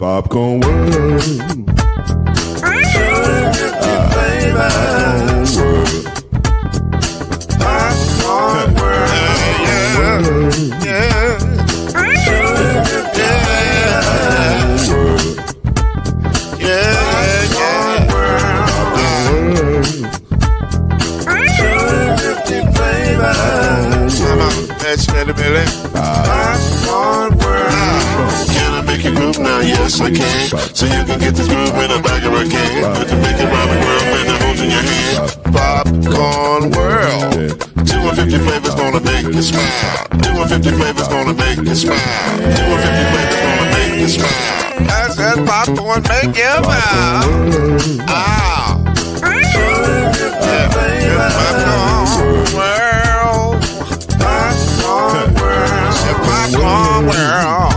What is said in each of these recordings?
Popcorn World. Popcorn World. Yeah. Can I make you groove now? Yes, I can. So you can get this groove in the back of a can. Put the big around the world and the holes in your hand. Popcorn World. 250 flavors gonna make you smile. 250 flavors gonna make you smile. 250 flavors gonna make you smile. I said popcorn make you smile. Ah. Popcorn World. Popcorn World. Popcorn World.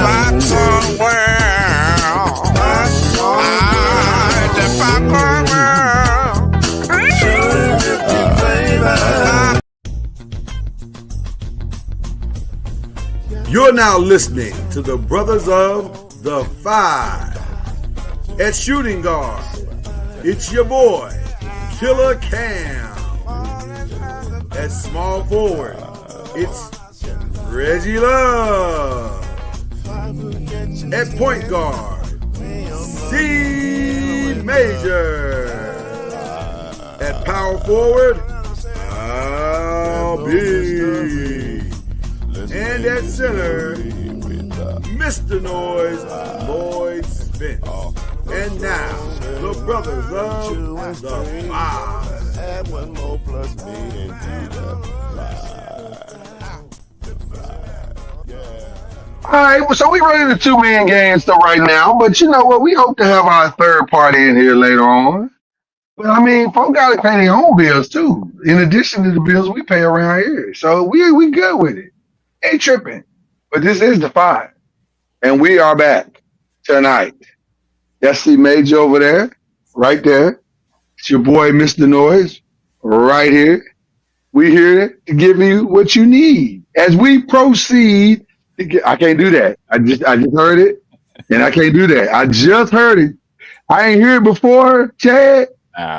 Popcorn World. The Popcorn World. You're now listening to the Brothers of the Five. At shooting guard, it's your boy, Killer Cam. At small forward, it's Reggie Love. At point guard, C Major. At power forward, I'll be. And at center, Mr. Noise, Lloyd Spence. And now, the Brothers of the Five. Add one more plus me and All right, so we running the two-man game stuff right now, but you know what? We hope to have our third party in here later on. But I mean, folks got to pay their own bills too, in addition to the bills we pay around here. So we good with it. Ain't tripping. But this is the Five, and we are back tonight. That's C Major over there, right there. It's your boy, Mr. Noise, right here. We here to give you what you need as we proceed. I can't do that. I just heard it, and I can't do that. I just heard it. I ain't heard it before, Chad.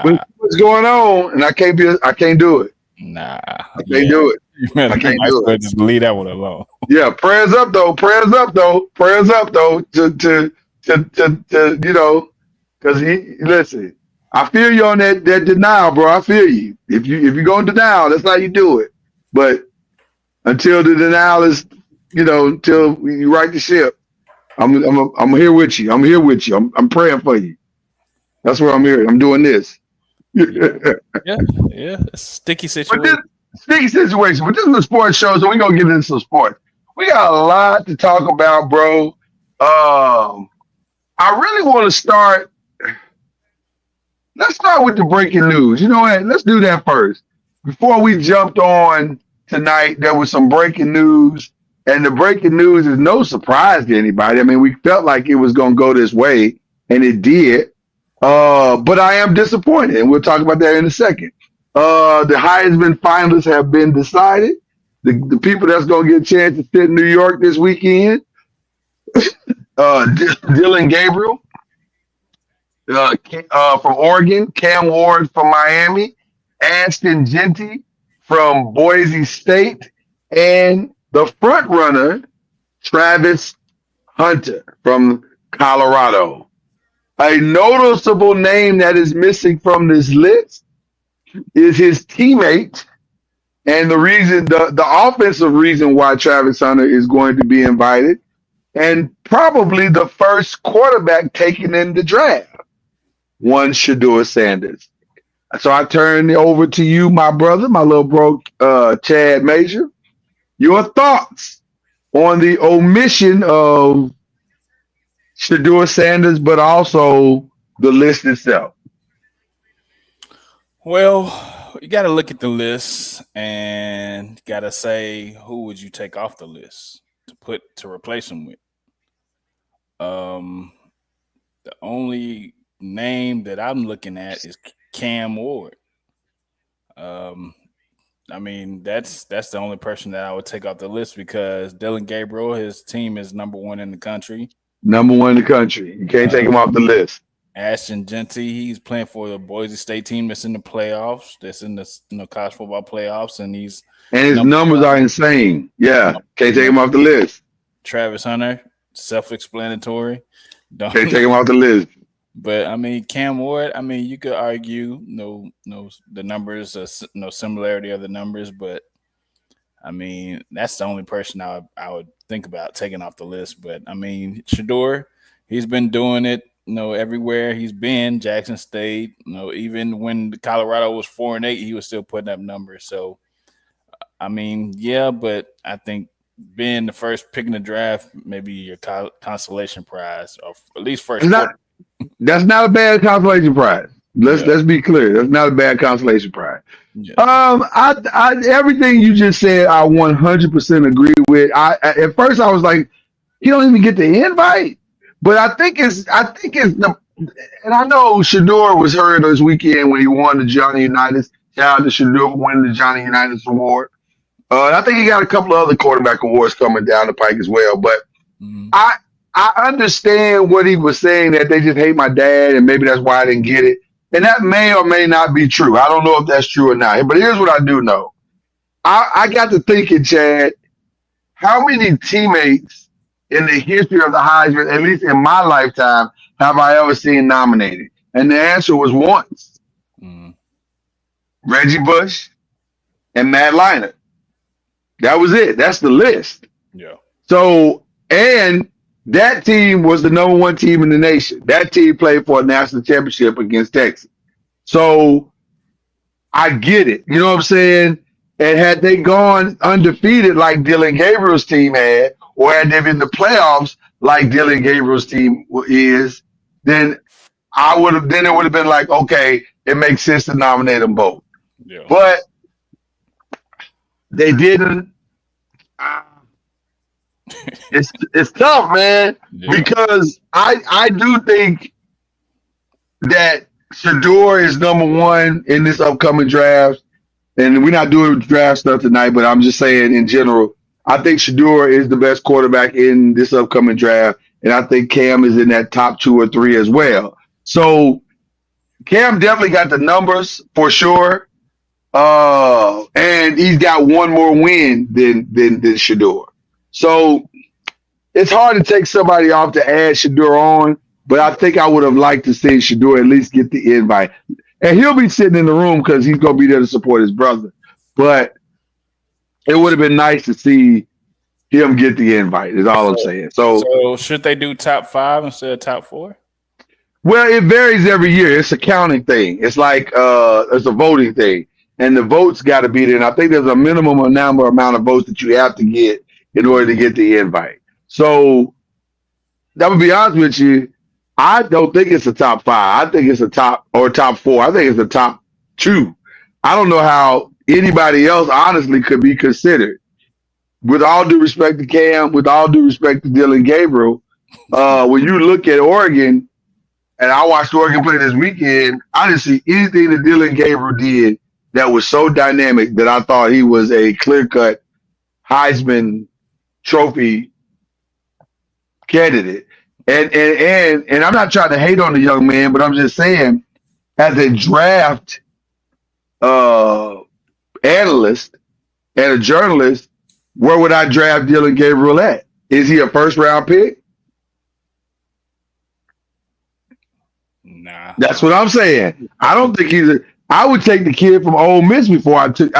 What's going on? And I can't do it. I can't do it. I can't do it. Just leave that one alone. Yeah, prayers up though. Prayers up though. To you know, because listen. I feel you on that denial, bro. I feel you. If you go in denial, that's how you do it. But until the denial is, until you right the ship, I'm here with you. I'm here with you. I'm praying for you. That's where I'm here. I'm doing this. Yeah. Sticky situation. Sticky situation. But this is a sports show, so we're gonna get into some sports. We got a lot to talk about, bro. I really want to start. Let's start with the breaking news. You know what? Let's do that first. Before we jumped on tonight, there was some breaking news. And the breaking news is no surprise to anybody. I mean, we felt like it was going to go this way, and it did. But I am disappointed, and we'll talk about that in a second. The Heisman finalists have been decided. The people that's going to get a chance to sit in New York this weekend, Dylan Gabriel, from Oregon, Cam Ward from Miami, Ashton Genty from Boise State, and the front runner, Travis Hunter from Colorado. A noticeable name that is missing from this list is his teammate, and the offensive reason why Travis Hunter is going to be invited, and probably the first quarterback taken in the draft. One Shedeur Sanders. So I turn it over to you, my brother, my little bro, Chad Major. Your thoughts on the omission of Shedeur Sanders, but also the list itself? Well, you got to look at the list and got to say, who would you take off the list to replace him with? The only name that I'm looking at is Cam Ward. I mean, that's the only person that I would take off the list because Dylan Gabriel, his team is number one in the country. Number one in the country. You can't take him off the list. Ashton Genty, he's playing for the Boise State team that's in the playoffs, that's in the college football playoffs, and he's And his number numbers one. are insane. Yeah. Can't take him off the list. Travis Hunter, self-explanatory. Can't take him off the list. But I mean, Cam Ward. I mean, you could argue no, the numbers, no similarity of the numbers, but I mean, that's the only person I would think about taking off the list. But I mean, Shador, he's been doing it, everywhere he's been. Jackson State, even when Colorado was 4-8, he was still putting up numbers. So I mean, yeah, but I think being the first pick in the draft, maybe your consolation prize, or at least first. That's not a bad consolation prize. Let's Yeah. be clear. That's not a bad consolation prize. Yeah. I everything you just said, I 100% agree with. I at first I was like, he don't even get the invite, but I think it's the, and I know Shador was heard this weekend when he won the Johnny Unitas. Shout out to Shador for winning the Johnny Unitas award. And I think he got a couple of other quarterback awards coming down the pike as well. But Mhm. I understand what he was saying, that they just hate my dad, and maybe that's why I didn't get it. And that may or may not be true. I don't know if that's true or not. But here's what I do know. I got to thinking, Chad, how many teammates in the history of the Heisman, at least in my lifetime, have I ever seen nominated? And the answer was once. Mhm. Reggie Bush and Matt Leinart. That was it. That's the list. Yeah. So, and that team was the number one team in the nation. That team played for a national championship against Texas. So I get it. You know what I'm saying? And had they gone undefeated like Dylan Gabriel's team had, or had they been in the playoffs like Dylan Gabriel's team is, then it would have been like, okay, it makes sense to nominate them both. Yeah. But they didn't. It's tough, man, Yeah. because I do think that Shador is number one in this upcoming draft, and we're not doing draft stuff tonight, but I'm just saying in general, I think Shador is the best quarterback in this upcoming draft, and I think Cam is in that top 2 or 3 as well. So Cam definitely got the numbers for sure. And he's got one more win than Shador. So it's hard to take somebody off to add Shador on, but I think I would have liked to see Shador at least get the invite. And he'll be sitting in the room because he's going to be there to support his brother. But it would have been nice to see him get the invite, is all I'm saying. So should they do top 5 instead of top 4? Well, it varies every year. It's a counting thing. It's like it's a voting thing. And the votes got to be there. And I think there's a minimum amount of votes that you have to get in order to get the invite. So that would be honest with you, I don't think it's a top 5. I think it's a top 4. I think it's a top 2. I don't know how anybody else honestly could be considered. With all due respect to Cam, with all due respect to Dylan Gabriel, when you look at Oregon, and I watched Oregon play this weekend, I didn't see anything that Dylan Gabriel did that was so dynamic that I thought he was a clear-cut Heisman Trophy candidate. And I'm not trying to hate on the young man, but I'm just saying, as a draft analyst and a journalist, where would I draft Dylan Gabriel at? Is he a first-round pick? Nah. That's what I'm saying. I don't think I would take the kid from Ole Miss before I took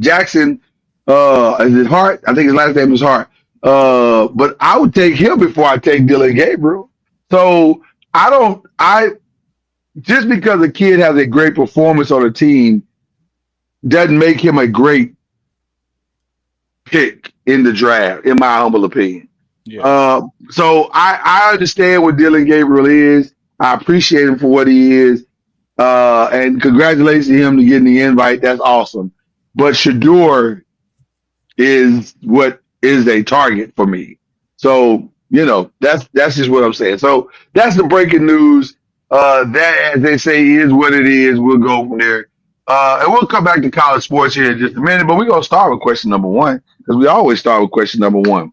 Jackson. Is it Hart? I think his last name is Hart. But I would take him before I take Dylan Gabriel. So just because a kid has a great performance on a team doesn't make him a great pick in the draft, in my humble opinion. Yeah. So I understand what Dylan Gabriel is. I appreciate him for what he is. And congratulations to him to getting the invite. That's awesome. But Shador is what is a target for me. So, that's just what I'm saying. So that's the breaking news. That, as they say, is what it is. We'll go from there. And we'll come back to college sports here in just a minute, but we're gonna start with question number one because we always start with question number one.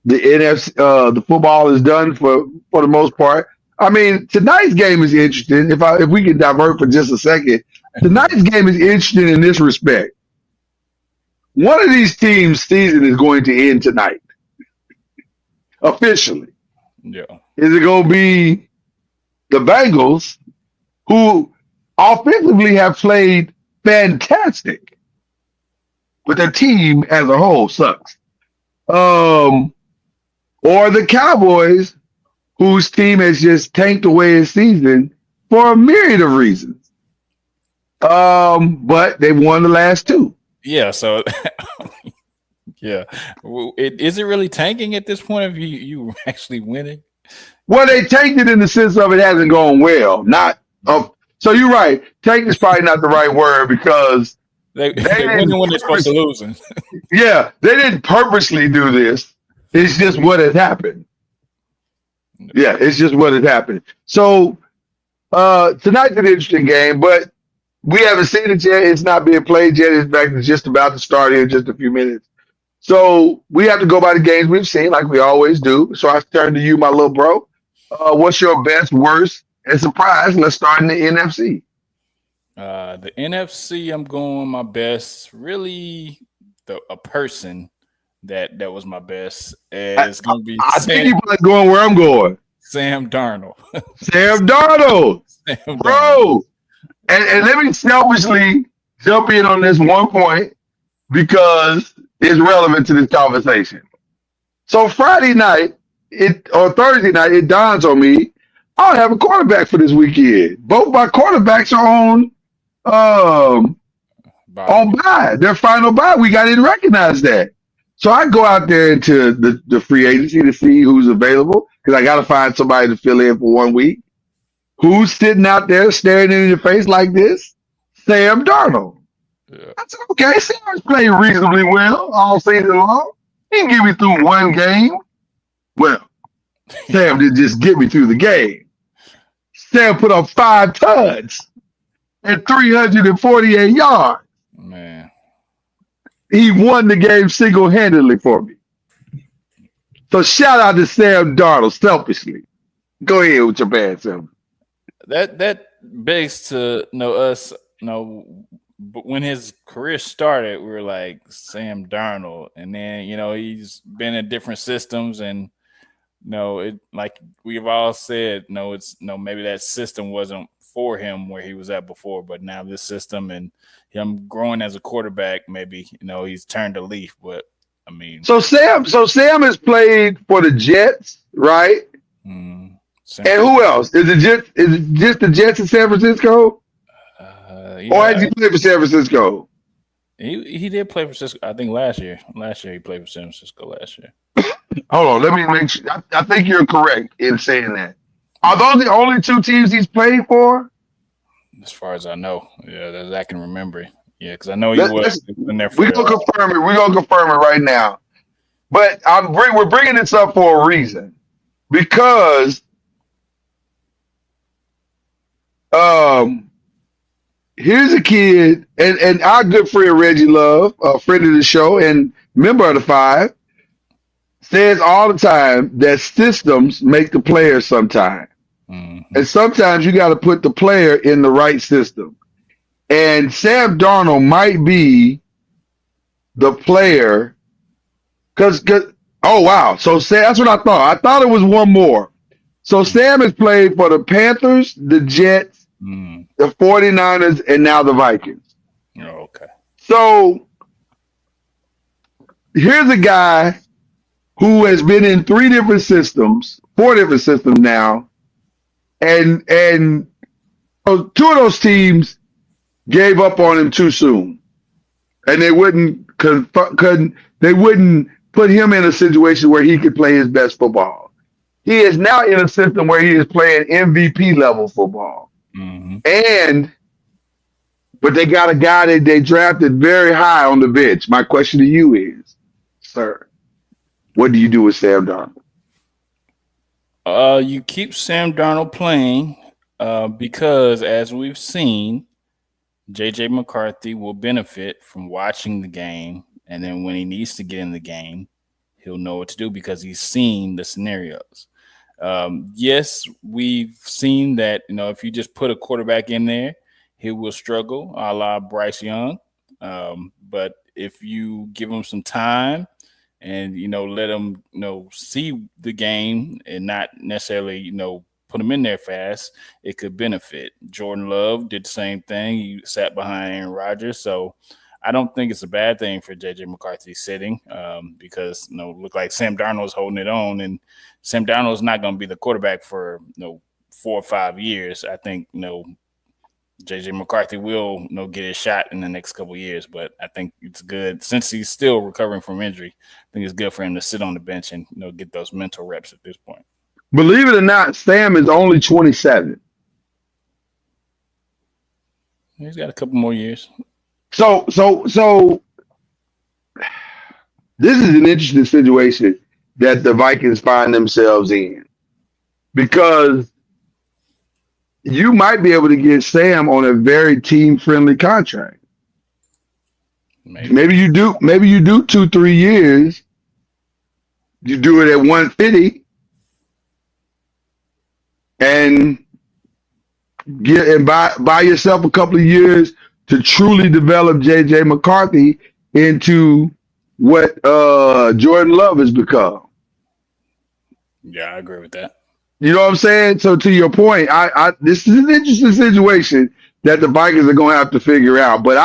The NFC, the football is done for the most part. I mean, tonight's game is interesting. If we can divert for just a second, tonight's game is interesting in this respect. One of these teams' season is going to end tonight, officially. Yeah. Is it going to be the Bengals, who offensively have played fantastic, but their team as a whole sucks? Or the Cowboys, whose team has just tanked away his season for a myriad of reasons. But they've won the last two. Yeah. So, yeah. Is it really tanking at this point? If you actually winning? Well, they tanked it in the sense of it hasn't gone well. So you're right. Tank is probably not the right word because they winning when they're supposed to losing. Yeah, they didn't purposely do this. It's just what has happened. Yeah, it's just what has happened. So tonight's an interesting game, but we haven't seen it yet. It's not being played yet. In fact, it's just about to start here in just a few minutes. So we have to go by the games we've seen, like we always do. So I turn to you, my little bro. What's your best, worst, and surprise? Let's start in the NFC. The NFC, I'm going my best. Really, a person that was my best is going to be. I think you're probably going where I'm going. Sam Darnold. Sam Darnold, bro. And let me selfishly jump in on this one point because it's relevant to this conversation. So Friday night, or Thursday night, it dawns on me I don't have a quarterback for this weekend. Both my quarterbacks are on bye. Their final bye. We got to recognize that. So I go out there into the free agency to see who's available because I got to find somebody to fill in for 1 week. Who's sitting out there staring in your face like this? Sam Darnold. Yeah. I said, okay, Sam's playing reasonably well all season long. He can get me through one game. Well, Sam didn't just get me through the game. Sam put up 5 touchdowns and 348 yards. Man. He won the game single-handedly for me. So shout out to Sam Darnold, selfishly. Go ahead with your bad self. That begs to know us. But when his career started, we were like Sam Darnold, and then he's been in different systems, and it like we've all said, maybe that system wasn't for him where he was at before, but now this system and him growing as a quarterback, maybe he's turned a leaf. But I mean, so Sam has played for the Jets, right? And who else? Is it just the Jets in San Francisco? Or has he played for San Francisco? He did play for Cisco. I think last year. Last year he played for San Francisco. Last year. Hold on, let me make sure. I think you're correct in saying that. Are those the only 2 teams he's played for? As far as I know, yeah, that I can remember. Yeah, because I know he was in there. We're gonna confirm it. We're gonna confirm it right now. But we're bringing this up for a reason, because here's a kid, and our good friend Reggie Love, a friend of the show and member of the Five, says all the time that systems make the player sometimes. Mm-hmm. And sometimes you got to put the player in the right system. And Sam Darnold might be the player because oh, wow. So Sam, that's what I thought. I thought it was one more. So Sam has played for the Panthers, the Jets, the 49ers, and now the Vikings. Oh, okay. So here's a guy who has been in 4 different systems now, and 2 of those teams gave up on him too soon, and they wouldn't put him in a situation where he could play his best football. He is now in a system where he is playing MVP level football, but they got a guy that they drafted very high on the bench. My question to you is, sir, what do you do with Sam Darnold? You keep Sam Darnold playing because, as we've seen, JJ McCarthy will benefit from watching the game, and then when he needs to get in the game, he'll know what to do because he's seen the scenarios. Yes, we've seen that. If you just put a quarterback in there, he will struggle, a la Bryce Young. But if you give him some time and let him see the game and not necessarily put him in there fast, it could benefit. Jordan Love did the same thing. He sat behind Aaron Rodgers, so I don't think it's a bad thing for JJ McCarthy sitting because look like Sam Darnold's holding it on, and Sam Darnold's not going to be the quarterback for 4 or 5 years. I think JJ McCarthy will get his shot in the next couple of years, but I think it's good since he's still recovering from injury. I think it's good for him to sit on the bench and get those mental reps at this point. Believe it or not, Sam is only 27. He's got a couple more years. So this is an interesting situation that the Vikings find themselves in because you might be able to get Sam on a very team-friendly contract. Maybe you do 2-3 years. You do it at 150 and buy yourself a couple of years to truly develop JJ McCarthy into what Jordan Love has become. Yeah, I agree with that. You know what I'm saying? So to your point, this is an interesting situation that the Vikings are going to have to figure out. But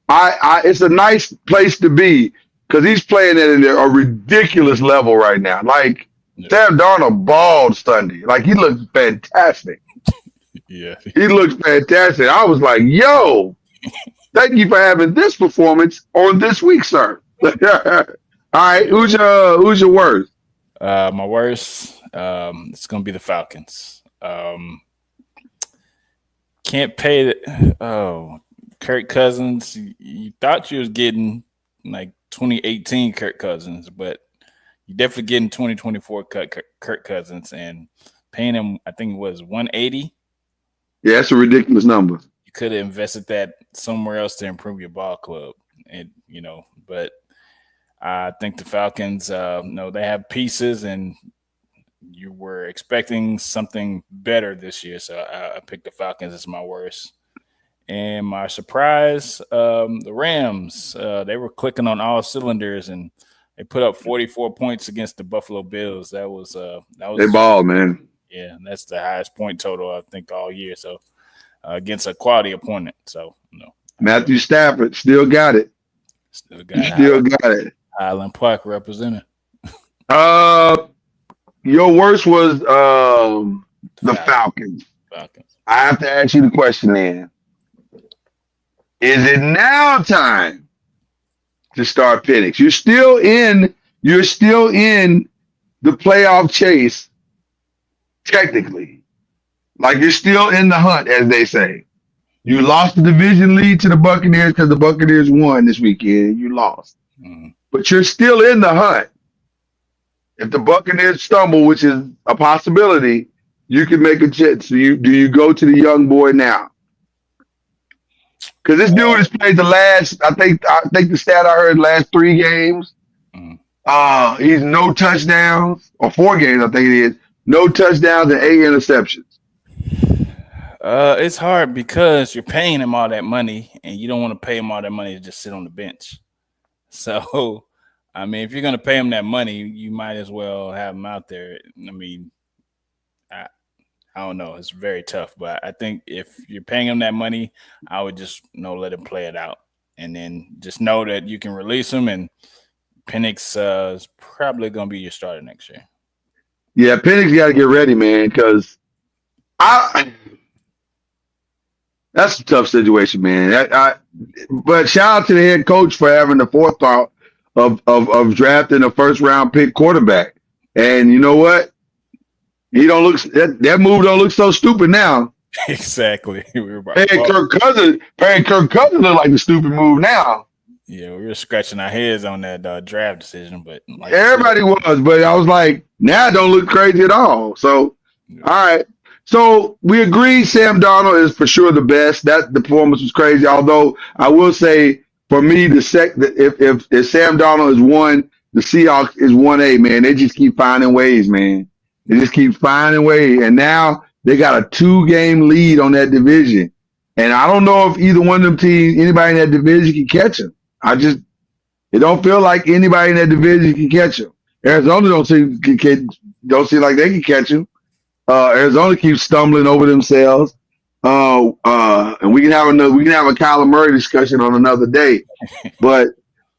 I it's a nice place to be because he's playing at a ridiculous level right now. Like Sam Darnold balled Sunday. Like he looks fantastic. Yeah, he looks fantastic. I was like, yo, thank you for having this performance on this week, sir. All right, who's your worst? My worst. It's gonna be the Falcons. Can't pay Kirk Cousins. You thought you was getting like 2018 Kirk Cousins, but you definitely getting 2024 Kirk Cousins and paying him. I think it was 180. Yeah, that's a ridiculous number. You could have invested that somewhere else to improve your ball club, and but I think the Falcons. They have pieces and. You were expecting something better this year, so I picked the Falcons as my worst. And my surprise, the Rams. They were clicking on all cylinders, and they put up 44 points against the Buffalo Bills. That was they ball, man. Yeah, that's the highest point total I think all year. So against a quality opponent. So Matthew Stafford still got it. Still got it. Highland Park represented. Your worst was the Falcons. I have to ask you the question then. Is it now time to start Penix? You're still in the playoff chase, technically. Like you're still in the hunt, as they say. You lost the division lead to the Buccaneers because the Buccaneers won this weekend. You lost. Mm-hmm. But you're still in the hunt. If the Buccaneers stumble, which is a possibility, you can make a chance. Do you go to the young boy now? Because this dude has played the last, I think the stat I heard, last 3 games. Mm. He's no touchdowns, or 4 games, I think it is. No touchdowns and 8 interceptions. It's hard because you're paying him all that money, and you don't want to pay him all that money to just sit on the bench. So. I mean, if you're going to pay him that money, you might as well have him out there. I mean, I don't know. It's very tough. But I think if you're paying him that money, I would just let him play it out. And then just know that you can release him. And Penix is probably going to be your starter next year. Yeah, Penix got to get ready, man, because that's a tough situation, man. But shout out to the head coach for having the forethought of drafting a first-round pick quarterback. And you know what? He don't look that move don't look so stupid now. Exactly. Paying Kirk Cousins look like the stupid move now. Yeah, we were scratching our heads on that draft decision, but everybody was. But I was like, now it don't look crazy at all. So, all right. So we agree Sam Darnold is for sure the best. That the performance was crazy. Although I will say for me, if Sam Darnold is one, the Seahawks is 1A, man. They just keep finding ways, man. They just keep finding ways. And now they got a 2-game lead on that division. And I don't know if either one of them teams, anybody in that division can catch them. It don't feel like anybody in that division can catch them. Arizona don't seem like they can catch them. Arizona keeps stumbling over themselves. And we can have a Kyler Murray discussion on another day. But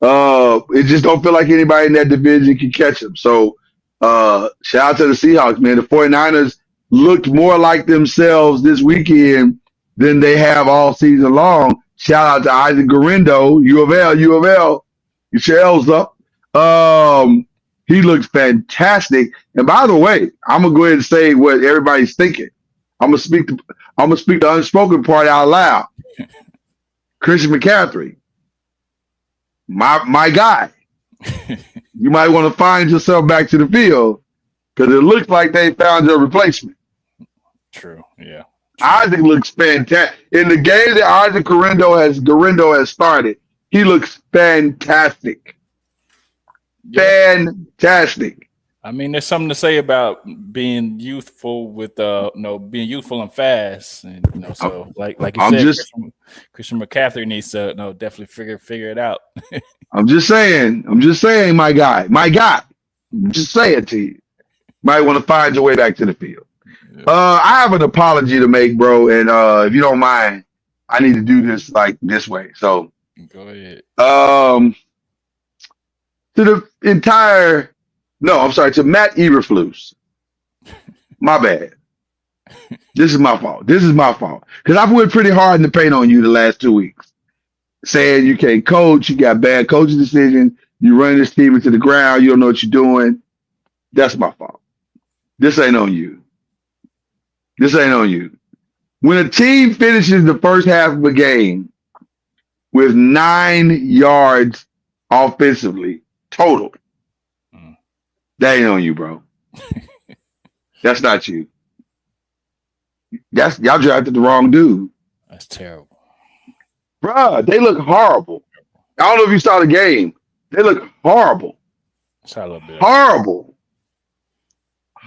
it just don't feel like anybody in that division can catch them. So shout out to the Seahawks, man. The 49ers looked more like themselves this weekend than they have all season long. Shout out to Isaac Garendo, U of L. Get your L's up. He looks fantastic. And by the way, I'm gonna go ahead and say what everybody's thinking. I'm gonna speak the unspoken part out loud. Christian McCaffrey, my guy. You might want to find yourself back to the field because it looks like they found your replacement. True. Yeah. Isaac looks fantastic. In the game that Isaac Garendo has started, he looks fantastic. Yeah. Fantastic. I mean, there's something to say about being youthful with being youthful and fast, and so like you said, Christian McCaffrey needs to definitely figure it out. I'm just saying, my guy. I'm just saying to you, might want to find your way back to the field. Yeah. I have an apology to make, bro, and if you don't mind, I need to do this like this way. So go ahead. To Matt Eberflus. My bad. This is my fault. Because I've went pretty hard in the paint on you the last 2 weeks. Saying you can't coach, you got bad coaching decisions, you run this team into the ground, you don't know what you're doing. That's my fault. This ain't on you. When a team finishes the first half of a game with 9 yards offensively total, that ain't on you, bro. That's not you. Y'all drafted the wrong dude. That's terrible. Bruh, they look horrible. I don't know if you saw the game. They look horrible. Saw a little bit. Horrible.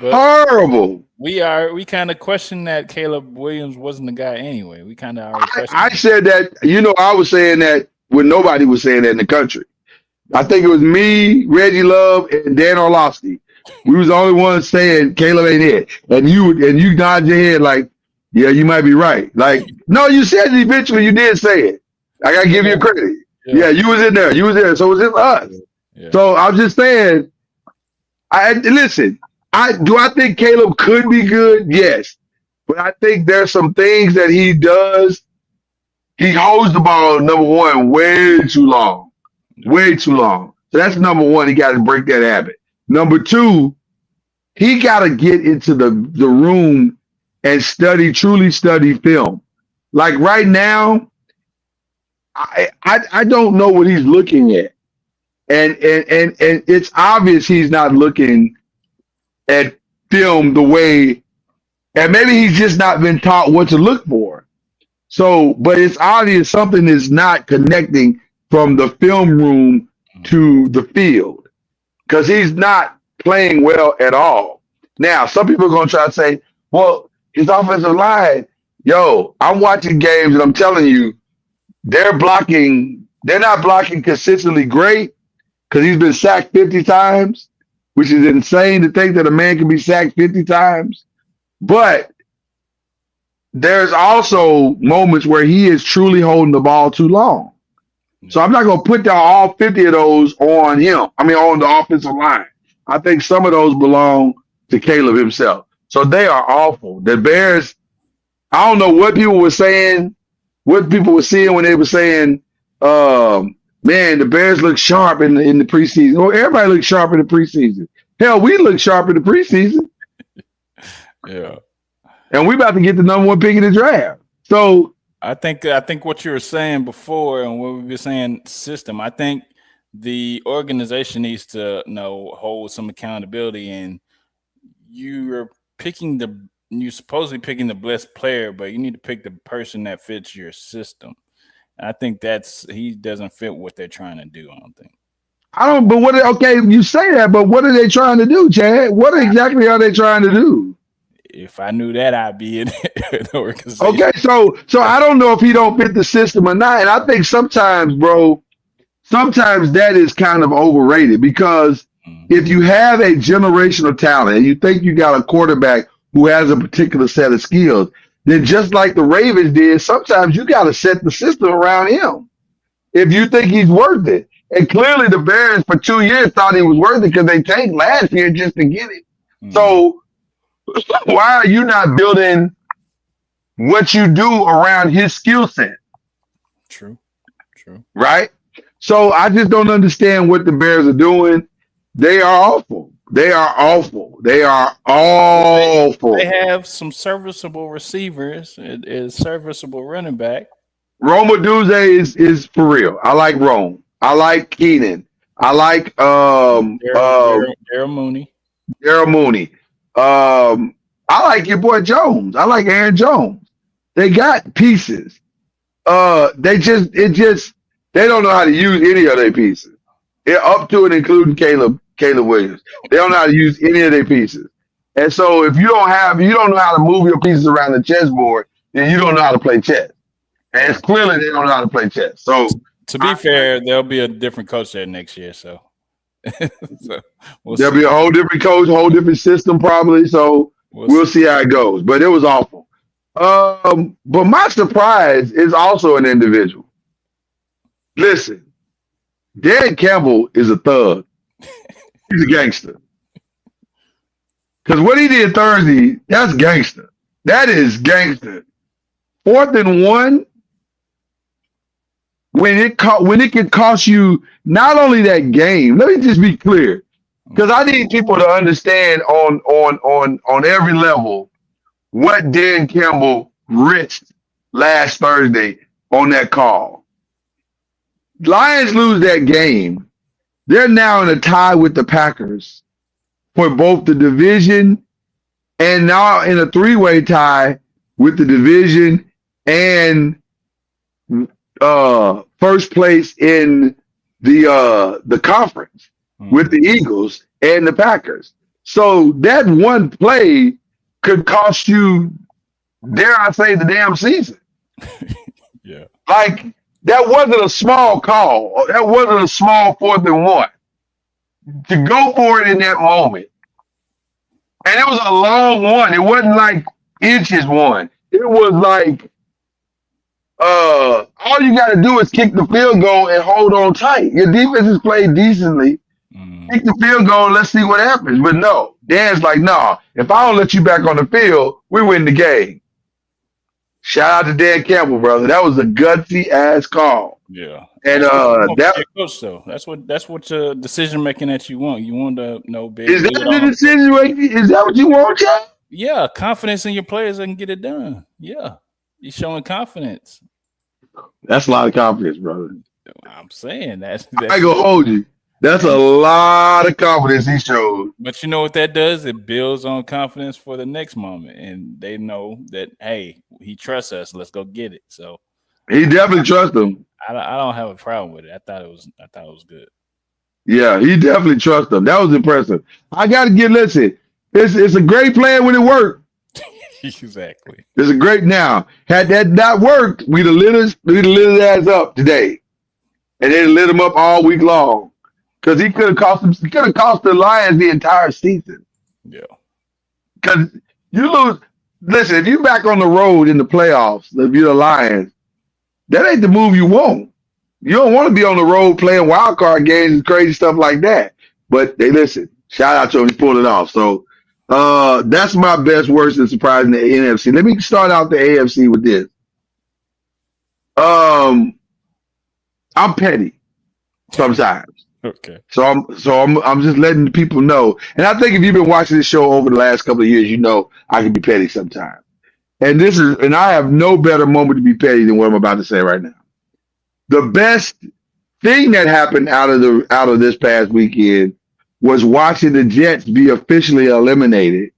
But horrible. We kind of questioned that Caleb Williams wasn't the guy anyway. We kind of already questioned. I said that, I was saying that when nobody was saying that in the country. I think it was me, Reggie Love, and Dan Orlovsky. We was the only ones saying Caleb ain't it. And you nod your head like, yeah, you might be right. Like, no, you said it eventually. You did say it. I gotta give you credit. Yeah, you was in there. So it was just us. Yeah. So I'm just saying. Listen. Do I think Caleb could be good? Yes, but I think there's some things that he does. He holds the ball, number one, way too long. So that's number one. He got to break that habit. Number two, he got to get into the room and truly study film. Like right now, I don't know what he's looking at. And it's obvious he's not looking at film the way, and maybe he's just not been taught what to look for. So, but it's obvious something is not connecting from the film room to the field because he's not playing well at all. Now, some people are going to try to say, well, his offensive line, I'm watching games and I'm telling you, they're not blocking consistently great because he's been sacked 50 times, which is insane to think that a man can be sacked 50 times. But there's also moments where he is truly holding the ball too long. So I'm not going to put down all 50 of those on him. I mean, on the offensive line. I think some of those belong to Caleb himself. So they are awful. The Bears, I don't know what people were saying, what people were seeing when they were saying, man, the Bears look sharp in the preseason. Well, everybody looks sharp in the preseason. Hell, we look sharp in the preseason. Yeah. And we about to get the number one pick in the draft. So I think what you were saying before and what we were saying system, I think the organization needs to hold some accountability, and you're picking the you're supposedly picking the best player, but you need to pick the person that fits your system. And I think he doesn't fit what they're trying to do. I don't think. I don't. But okay, you say that, but what are they trying to do, Chad? What exactly are they trying to do? If I knew that, I'd be in the organization. Okay, so I don't know if he don't fit the system or not, and I think sometimes, bro, sometimes that is kind of overrated because if you have a generational talent and you think you got a quarterback who has a particular set of skills, then just like the Ravens did, sometimes you got to set the system around him if you think he's worth it. And clearly the Bears for 2 years thought he was worth it because they tanked last year just to get it. So why are you not building what you do around his skill set? True. Right? So I just don't understand what the Bears are doing. They are awful. They are awful. They have some serviceable receivers, a serviceable running back. Rome Odunze is for real. I like Rome. I like Keenan. I like Daryl Mooney. Daryl Mooney. I like your boy Jones. I like Aaron Jones. They got pieces. They don't know how to use any of their pieces. They're up to and including Caleb Williams. They don't know how to use any of their pieces. And so if you don't know how to move your pieces around the chessboard, then you don't know how to play chess. And it's clearly they don't know how to play chess. So to be fair, there'll be a different coach there next year. So, there'll be a whole different coach, a whole different system probably. So we'll see how it goes. But it was awful. But my surprise is also an individual. Listen, Dan Campbell is a thug. He's a gangster. Because what he did Thursday, that's gangster. That is gangster. 4th and 1, when it could cost you not only that game. Let me just be clear, because I need people to understand on every level what Dan Campbell risked last Thursday on that call. Lions lose that game. They're now in a tie with the Packers for both the division and now in a 3-way tie with the division and first place in the conference with the Eagles and the Packers. So that one play could cost you, dare I say, the damn season. Yeah. Like, that wasn't a small call. That wasn't a small 4th and 1. To go for it in that moment. And it was a long one. It wasn't like inches one. It was like, all you got to do is kick the field goal and hold on tight. Your defense has played decently. Kick the field goal and let's see what happens. But no, Dan's like, no, if I don't let you back on the field, we win the game. Shout out to Dan Campbell, brother. That was a gutsy ass call. Yeah. And that coach though. That's what your decision making that you want. You want to know big. Is that the decision making? Is that what you want, Chad? Yeah, confidence in your players and get it done. Yeah. You're showing confidence. That's a lot of confidence, brother. I'm saying that's I ain't gonna hold you. That's a lot of confidence he showed. But you know what that does? It builds on confidence for the next moment. And they know that, hey, he trusts us. Let's go get it. So he definitely trusts them. I don't have a problem with it. I thought it was good. Yeah, he definitely trusts them. That was impressive. I gotta listen. It's a great plan when it worked. Exactly. It's a great now. Had that not worked, we'd have lit his ass up today. And they'd lit him up all week long. Because he could have cost the Lions the entire season. Yeah. Because you lose. Listen, if you're back on the road in the playoffs, if you're the Lions, that ain't the move you want. You don't want to be on the road playing wild card games and crazy stuff like that. But they listen. Shout out to him. He pulled it off. So that's my best, worst, and surprise in the NFC. Let me start out the AFC with this. I'm petty sometimes. Okay. So I'm just letting the people know. And I think if you've been watching this show over the last couple of years, you know I can be petty sometimes. And I have no better moment to be petty than what I'm about to say right now. The best thing that happened out of this past weekend was watching the Jets be officially eliminated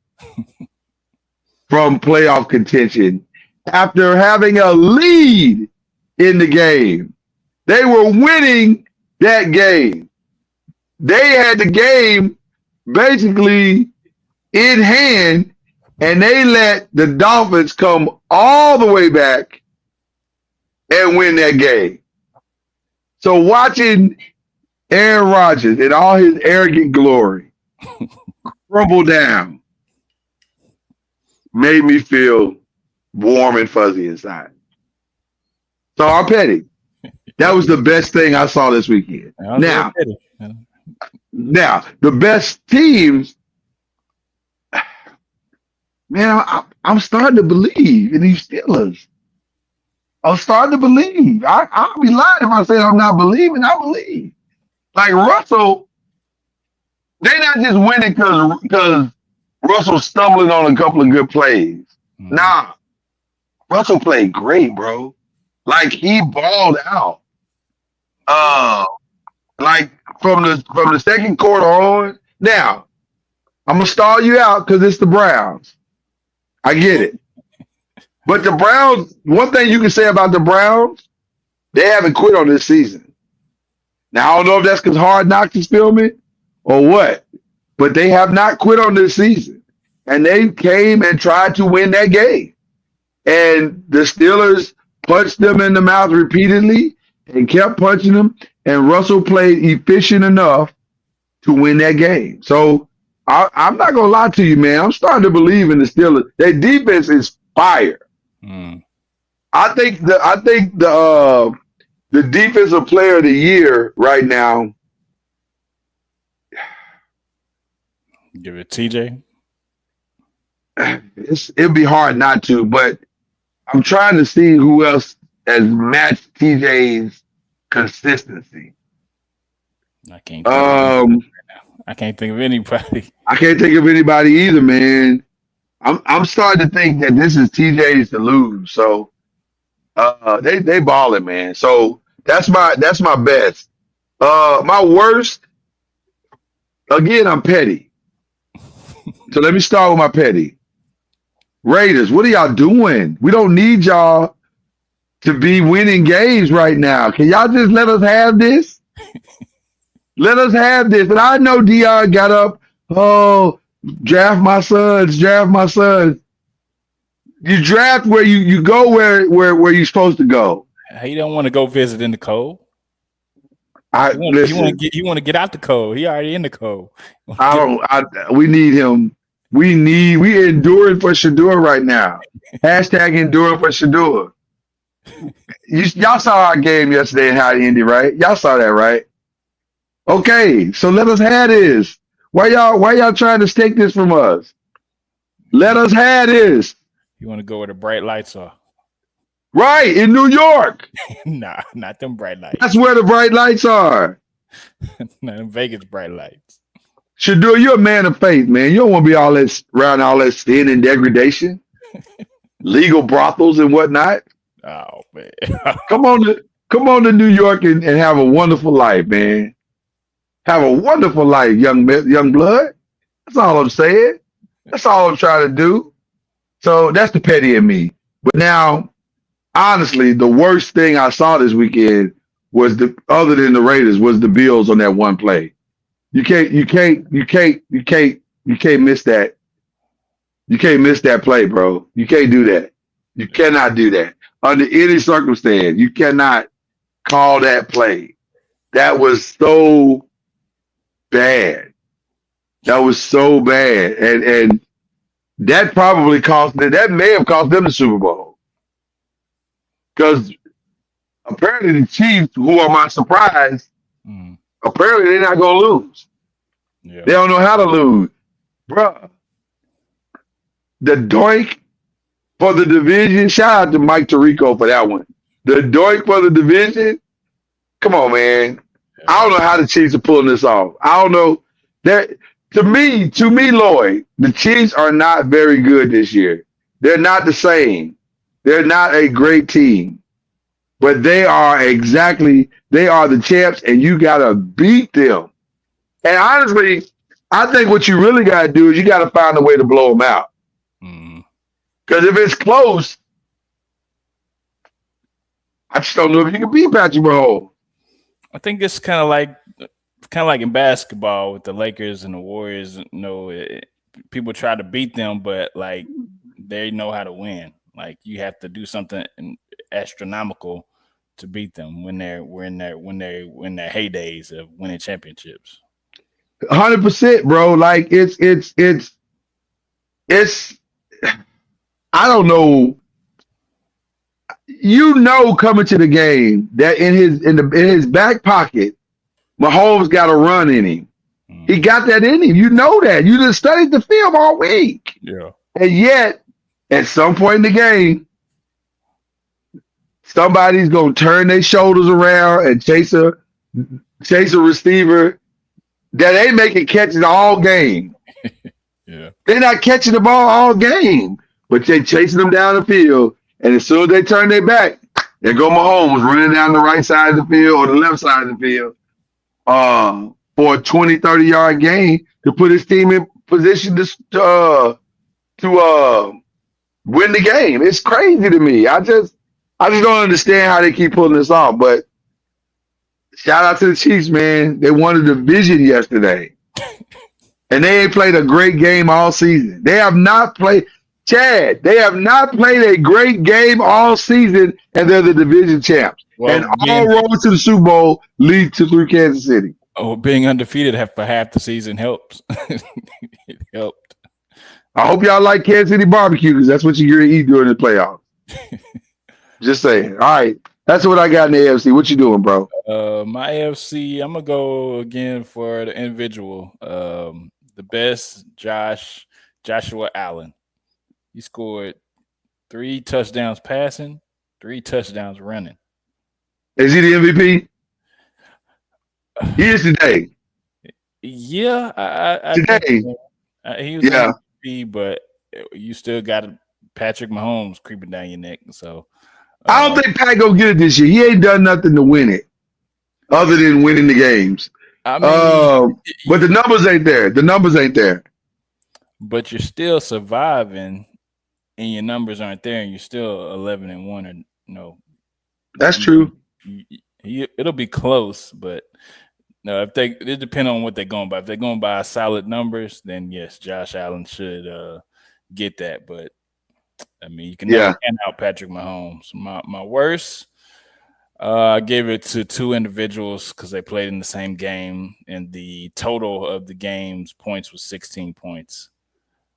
from playoff contention after having a lead in the game. They were winning that game. They had the game basically in hand, and they let the Dolphins come all the way back and win that game. So watching Aaron Rodgers in all his arrogant glory crumble down made me feel warm and fuzzy inside. So I'm petty. That was the best thing I saw this weekend. Now, the best teams, man, I'm starting to believe in these Steelers. I'm starting to believe. I'll be lying if I said I'm not believing. I believe. Like Russell, they're not just winning because Russell's stumbling on a couple of good plays. Nah, Russell played great, bro. Like he balled out. Like from the second quarter on. Now, I'm gonna stall you out because it's the Browns. I get it. But the Browns, one thing you can say about the Browns, they haven't quit on this season. Now, I don't know if that's because Hard Knocks is filming or what, but they have not quit on this season. And they came and tried to win that game. And the Steelers punched them in the mouth repeatedly and kept punching them. And Russell played efficient enough to win that game. So I'm not going to lie to you, man. I'm starting to believe in the Steelers. Their defense is fire. I think the defensive player of the year right now. Give it TJ. It'd be hard not to, but I'm trying to see who else has matched TJ's consistency. I can't think of anybody. I can't think of anybody either, man. I'm starting to think that this is TJ's to lose. So they balling, man. So that's my best. My worst, again, I'm petty. So let me start with my petty. Raiders, what are y'all doing? We don't need y'all to be winning games right now. Can y'all just let us have this? Let us have this. And I know Dion got up, draft my sons. You draft where you go where you're supposed to go. He don't want to go visit in the cold. You want to get out the cold. He already in the cold. We need him. We enduring for Shador right now. Hashtag enduring for Shador. Y'all saw our game yesterday and how it ended, right? Y'all saw that, right? Okay, so let us have this. Why y'all trying to take this from us? Let us have this. You want to go where the bright lights are? Right, in New York. Nah, not them bright lights. That's where the bright lights are. Not them Vegas bright lights. Shador, you're a man of faith, man. You don't want to be around all that sin and degradation, legal brothels and whatnot. Oh man, come on to New York and have a wonderful life, man. Have a wonderful life, young blood. That's all I'm saying. That's all I'm trying to do. So that's the petty in me. But now, honestly, the worst thing I saw this weekend was other than the Raiders was the Bills on that one play. You can't miss that. You can't miss that play, bro. You can't do that. You cannot do that. Under any circumstance, you cannot call that play. That was so bad. That was so bad. And that probably that may have cost them the Super Bowl. Because apparently the Chiefs, who are my surprise, apparently they're not going to lose. Yeah. They don't know how to lose. Bruh. The doink for the division, shout out to Mike Tirico for that one. The doink for the division, come on, man. I don't know how the Chiefs are pulling this off. I don't know. To me, Lloyd, the Chiefs are not very good this year. They're not the same. They're not a great team. But they are the champs, and you got to beat them. And honestly, I think what you really got to do is you got to find a way to blow them out. Because if it's close, I just don't know if you can beat Patrick Mahomes. I think it's kind of like in basketball with the Lakers and the Warriors. People try to beat them, but like they know how to win. Like you have to do something astronomical to beat them when they're in their heydays of winning championships. 100%, bro. Like it's. I don't know. Coming to the game that in his back pocket, Mahomes got a run in him. He got that in him. You know that. You just studied the film all week. Yeah. And yet, at some point in the game, somebody's gonna turn their shoulders around and chase a receiver that ain't making catches all game. Yeah. They're not catching the ball all game, but they're chasing them down the field. And as soon as they turn their back, there go Mahomes running down the right side of the field or the left side of the field for a 20, 30-yard gain to put his team in position to win the game. It's crazy to me. I just don't understand how they keep pulling this off. But shout out to the Chiefs, man. They won the division yesterday. And they ain't played a great game all season. They have not played – Chad, they have not played a great game all season, and they're the division champs. Well, and all roads to the Super Bowl lead through Kansas City. Oh, being undefeated for half the season helps. It helped. I hope y'all like Kansas City barbecue because that's what you're going to eat during the playoffs. Just saying. All right. That's what I got in the AFC. What you doing, bro? My AFC, I'm going to go again for the individual. The best, Joshua Allen. He scored 3 touchdowns passing, 3 touchdowns running. Is he the MVP? He is today. Yeah, I today. Think, he was MVP, but you still got Patrick Mahomes creeping down your neck. So I don't think Pat gonna get it this year. He ain't done nothing to win it, other than winning the games. I mean, but the numbers ain't there. The numbers ain't there. But you're still surviving, and your numbers aren't there, and you're still 11-1, or no. That's true. It'll be close, but no. It depends on what they're going by. If they're going by solid numbers, then yes, Josh Allen should get that. But I mean, you can never count out Patrick Mahomes. My worst, I gave it to 2 individuals because they played in the same game, and the total of the game's points was 16 points.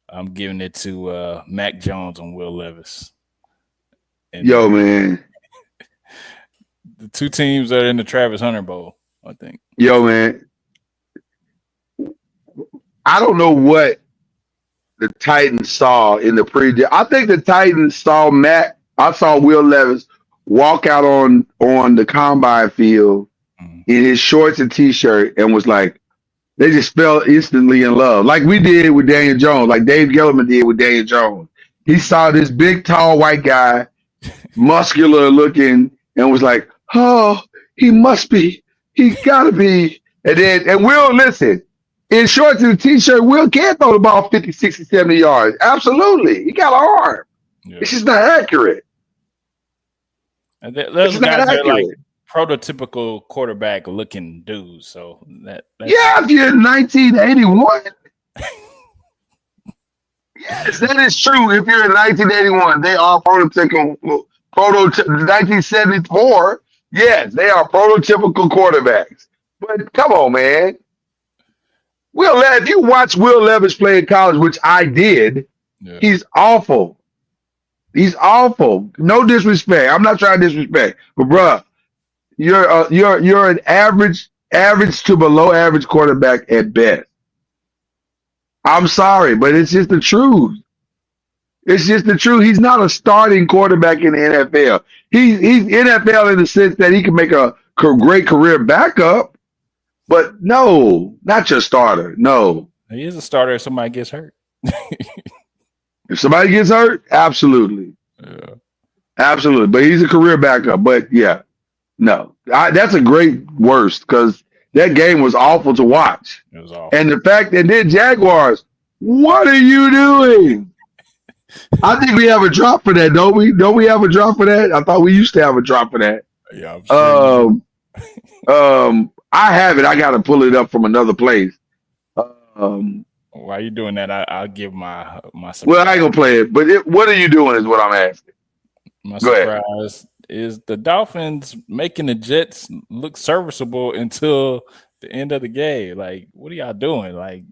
I'm giving it to Mac Jones and Will Levis. And yo, man. The 2 teams are in the Travis Hunter Bowl, I think. Yo, man. I don't know what the Titans saw in the pre-game. I think the Titans saw I saw Will Levis walk out on the combine field in his shorts and T-shirt and was like, they just fell instantly in love, like we did with Daniel Jones, like Dave Gettleman did with Daniel Jones. He saw this big, tall white guy, muscular looking, and was like, oh, he must be. He's got to be. And Will, listen, in shorts and a T-shirt, Will can throw the ball 50, 60, 70 yards. Absolutely. He got an arm. Yeah. It's just not accurate. And those guys are like prototypical quarterback looking dudes. So that's if you're in 1981. Yes, that is true. If you're in 1981, they are prototypical. 1974, yes, they are prototypical quarterbacks. But come on, man. If you watch Will Levis play in college, which I did, he's awful. He's awful. No disrespect. I'm not trying to disrespect, but bruh, you're an average to below average quarterback at best. I'm sorry, but it's just the truth. It's just the truth. He's not a starting quarterback in the NFL. He's NFL in the sense that he can make a great career backup, but no, not your starter. No. He is a starter if somebody gets hurt. If somebody gets hurt, absolutely. Yeah. Absolutely. But he's a career backup. But yeah, no. That's a great worst because that game was awful to watch. It was awful. And the fact that then Jaguars, what are you doing? I think we have a drop for that, don't we? Don't we have a drop for that? I thought we used to have a drop for that. Yeah, I'm sure. I have it. I got to pull it up from another place. While you're doing that, I'll give my surprise. Well, I ain't gonna play it, but what are you doing? Is what I'm asking. My Go ahead. surprise is the Dolphins making the Jets look serviceable until the end of the game. Like, what are y'all doing? Like,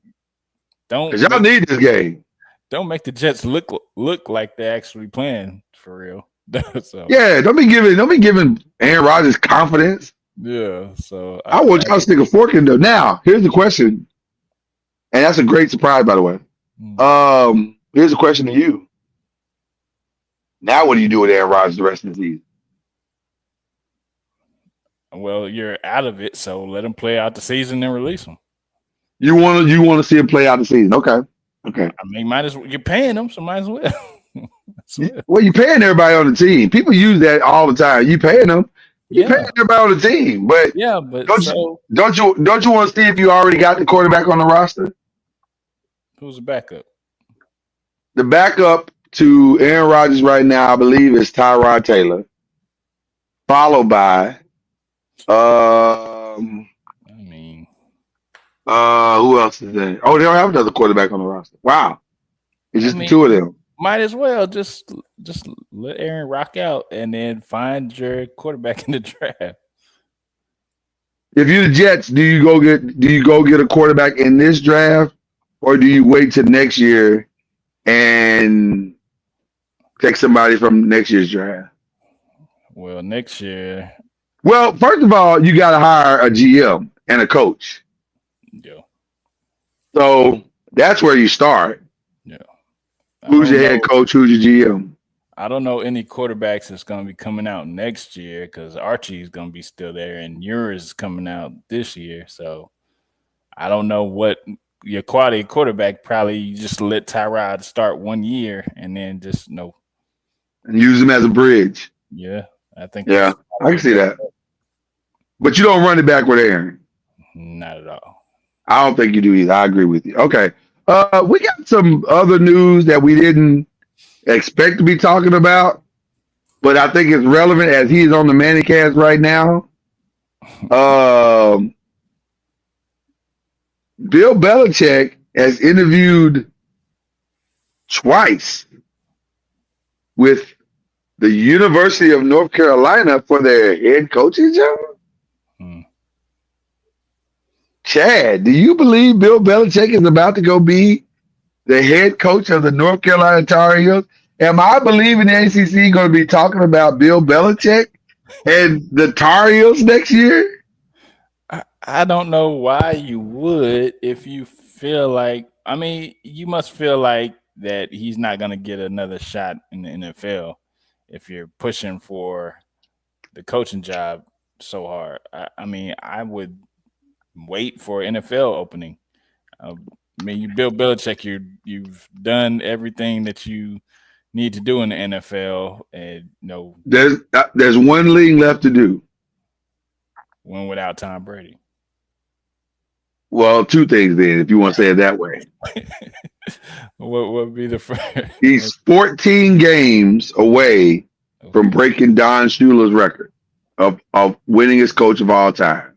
Because y'all need this game. don't make the Jets look like they're actually playing for real. So, Yeah, don't be giving Aaron Rodgers confidence. yeah. So I want y'all to stick a fork in there. Now, here's the question, and that's a great surprise, by the way. Here's a question to you. Now, what do you do with Aaron Rodgers the rest of the season? Well, you're out of it, so let him play out the season and release him. You want to see him play out the season? Okay. I mean, you're paying him, so might as well. Well, you're paying everybody on the team. People use that all the time. You paying them. You're paying everybody on the team, but don't you want to see if you already got the quarterback on the roster? Who's the backup? The backup to Aaron Rodgers right now, I believe, is Tyrod Taylor, followed by who else is there? Oh, they don't have another quarterback on the roster. Wow, it's just the two of them. Might as well just let Aaron rock out and then find your quarterback in the draft. If you're the Jets, do you go get a quarterback in this draft, or do you wait till next year and take somebody from next year's draft? Well, next year. Well, first of all, you got to hire a GM and a coach. Yeah. So that's where you start. Yeah. Who's your head coach? Who's your GM? I don't know any quarterbacks that's going to be coming out next year because Archie's going to be still there and yours is coming out this year. So I don't know what your quality quarterback. Probably you just let Tyrod start 1 year and then just and use him as a bridge. Yeah, I think. Yeah, I can see that. But you don't run it back with Aaron. Not at all. I don't think you do either. I agree with you. Okay. We got some other news that we didn't expect to be talking about, but I think it's relevant as he's on the Manicast right now. Bill Belichick has interviewed twice with the University of North Carolina for their head coaching job. Chad, do you believe Bill Belichick is about to go be the head coach of the North Carolina Tar Heels? Am I believing the ACC going to be talking about Bill Belichick and the Tar Heels next year? I don't know why you would if you feel like – I mean, you must feel like that he's not going to get another shot in the NFL if you're pushing for the coaching job so hard. I mean, I would – wait for NFL opening. I mean, you Bill Belichick, you've done everything that you need to do in the NFL, and there's one league left to do. One without Tom Brady. Well, two things then, if you want to say it that way. What would be the first? He's 14 games away from breaking Don Shula's record of winningest coach of all time.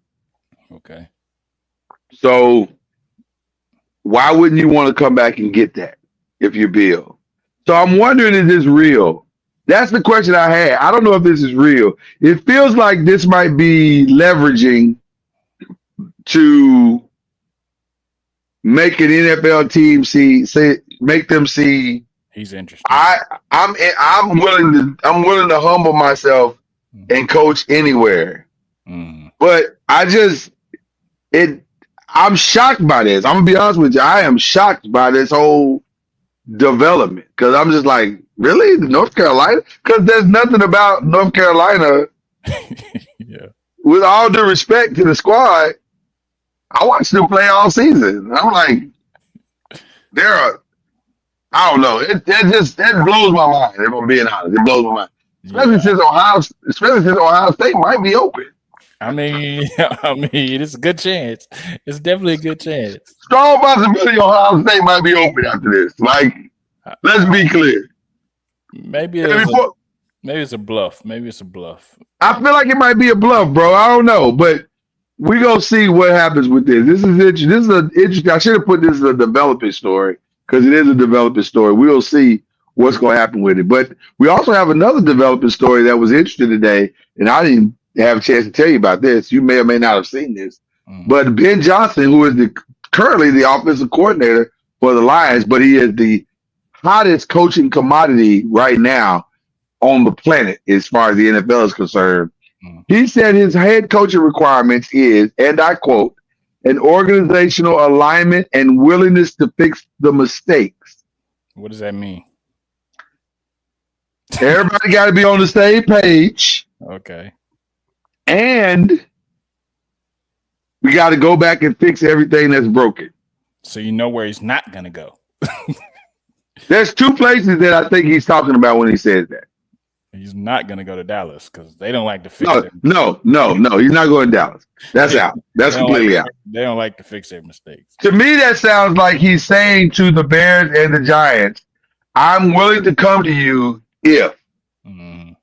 Okay. So why wouldn't you want to come back and get that if you're Bill? So I'm wondering, is this real? That's the question I had. I don't know if this is real. It feels like this might be leveraging to make an NFL team make them see he's interested. I'm willing to humble myself and coach anywhere. But I'm shocked by this. I'm gonna be honest with you. I am shocked by this whole development because I'm just like, really, North Carolina? Because there's nothing about North Carolina. Yeah. With all due respect to the squad, I watched them play all season. I'm like, I don't know. It blows my mind. If I'm being honest, it blows my mind. Especially since Ohio State might be open. I mean, it's a good chance. It's definitely a good chance. Strong possibility Ohio State might be open after this. Like, let's be clear. Maybe And it's a before, maybe it's a bluff. Maybe it's a bluff. I feel like it might be a bluff, bro. I don't know, but we gonna see what happens with this. This is interesting. This is an interesting. I should have put this as a developing story because it is a developing story. We'll see what's gonna happen with it. But we also have another developing story that was interesting today, and I didn't have a chance to tell you about this. You may or may not have seen this, Mm. but Ben Johnson, who is currently the offensive coordinator for the Lions, but he is the hottest coaching commodity right now on the planet as far as the NFL is concerned. Mm. He said his head coaching requirements is, and I quote, an organizational alignment and willingness to fix the mistakes. What does that mean? Everybody got to be on the same page, Okay. and we got to go back and fix everything that's broken. So you know where he's not gonna go. There's two places that I think he's talking about when he says that. He's not gonna go to Dallas because they don't like to fix No, their no. He's not going to Dallas. That's out. That's they don't completely like, out. They don't like to fix their mistakes. To me, that sounds like he's saying to the Bears and the Giants, I'm willing to come to you if. Mm.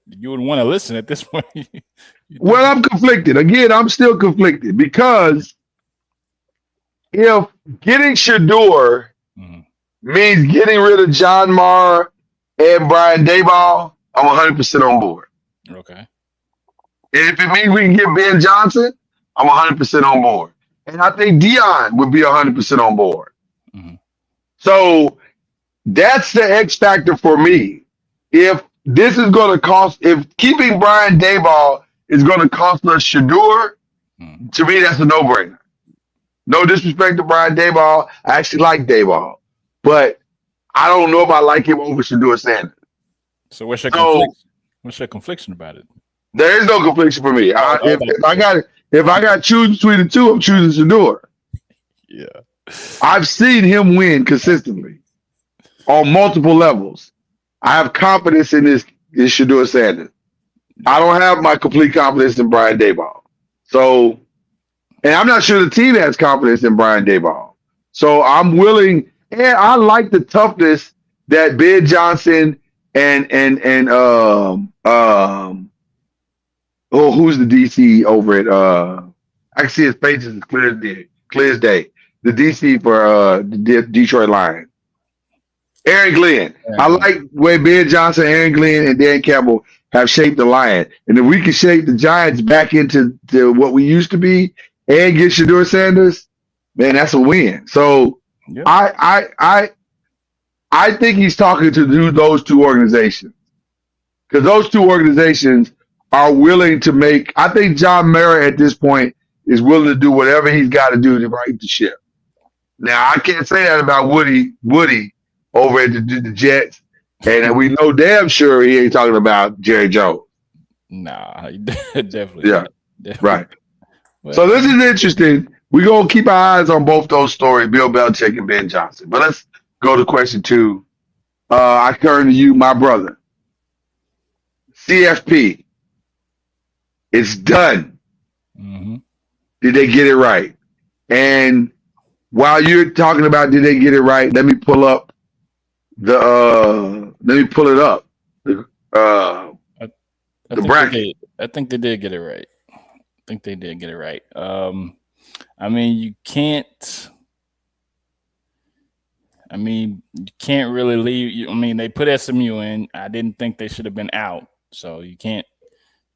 You would want to listen at this point. Well, I'm conflicted. Again, I'm still conflicted because if getting Shador means getting rid of John Mara and Brian Daboll, I'm 100% on board. Okay. And if it means we can get Ben Johnson, I'm 100% on board. And I think Dion would be 100% on board. Mm-hmm. So that's the X factor for me. If this is going to cost, if keeping Brian Daboll is going to cost us Shador, to me, that's a no-brainer. No disrespect to Brian Daboll. I actually like Daboll. But I don't know if I like him over Shador Sanders. So what's your confliction? What's your confliction about it? There is no confliction for me. If I got to choose between the two, I'm choosing Shador. Yeah. I've seen him win consistently on multiple levels. I have confidence in this Shador Sanders. I don't have my complete confidence in Brian Daboll. So, and I'm not sure the team has confidence in Brian Daboll. So I'm willing, and I like the toughness that Ben Johnson and who's the DC over at I can see his face is clear as day. The DC for the Detroit Lions. Aaron Glenn. I like where Ben Johnson, Aaron Glenn, and Dan Campbell have shaped the Lions. And if we can shape the Giants back into what we used to be and get Shador Sanders, man, that's a win. So yep. I think he's talking to those two organizations. Because those two organizations are willing to make, I think John Mara at this point is willing to do whatever he's got to do to right the ship. Now, I can't say that about Woody over at the Jets. And we know damn sure he ain't talking about Jerry Jones. Nah, definitely. Yeah, definitely. right. So this is interesting. We're going to keep our eyes on both those stories, Bill Belichick and Ben Johnson. But let's go to question 2. I turn to you, my brother. CFP. It's done. Mm-hmm. Did they get it right? And while you're talking about did they get it right, let me pull it up. The bracket. I think they did get it right. I mean, you can't really leave. I mean, they put SMU in. I didn't think they should have been out, so you can't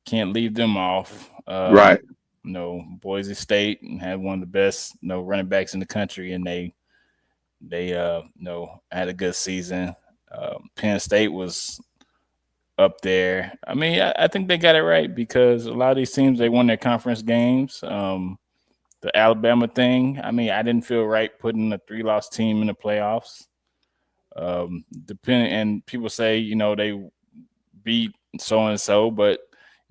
leave them off. Right. Boise State had one of the best running backs in the country, and they had a good season. Penn State was up there. I mean, I think they got it right because a lot of these teams, they won their conference games. The Alabama thing, I mean, I didn't feel right putting a 3-loss team in the playoffs. And people say, they beat so-and-so, but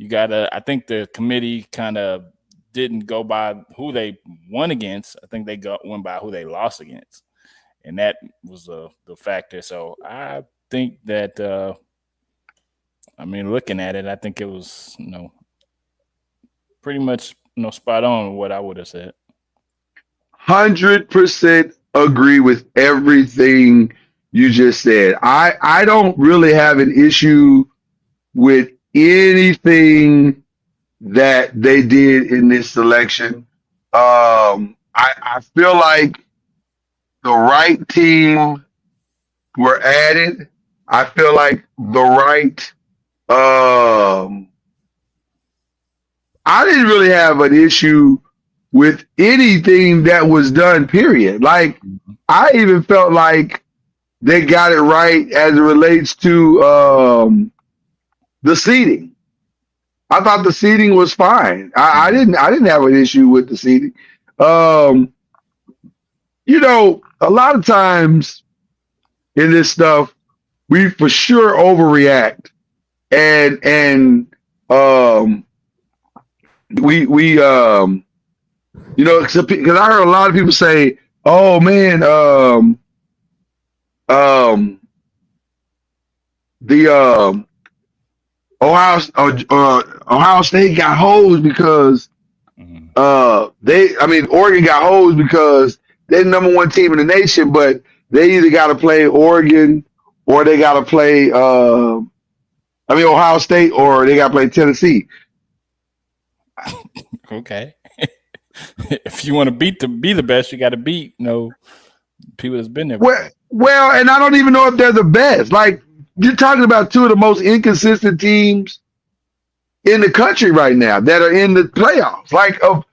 I think the committee kind of didn't go by who they won against. I think they went by who they lost against. And that was the factor. So I think that, looking at it, I think it was, pretty much, spot on what I would have said. 100% agree with everything you just said. I don't really have an issue with anything that they did in this selection. I feel like the right team were added. I feel like the right. Um, I didn't really have an issue with anything that was done. Period. Like I even felt like they got it right as it relates to the seating. I thought the seating was fine. I didn't have an issue with the seating. Um, a lot of times in this stuff, we for sure overreact, and we because I heard a lot of people say, "Oh man, the Ohio State got hosed because Oregon got hosed because they're the number one team in the nation, but they either got to play Oregon or they got to play Ohio State or they got to play Tennessee." Okay. If you want to be the best, you got to beat people that's been there. Well, and I don't even know if they're the best. Like you're talking about two of the most inconsistent teams in the country right now that are in the playoffs. Like of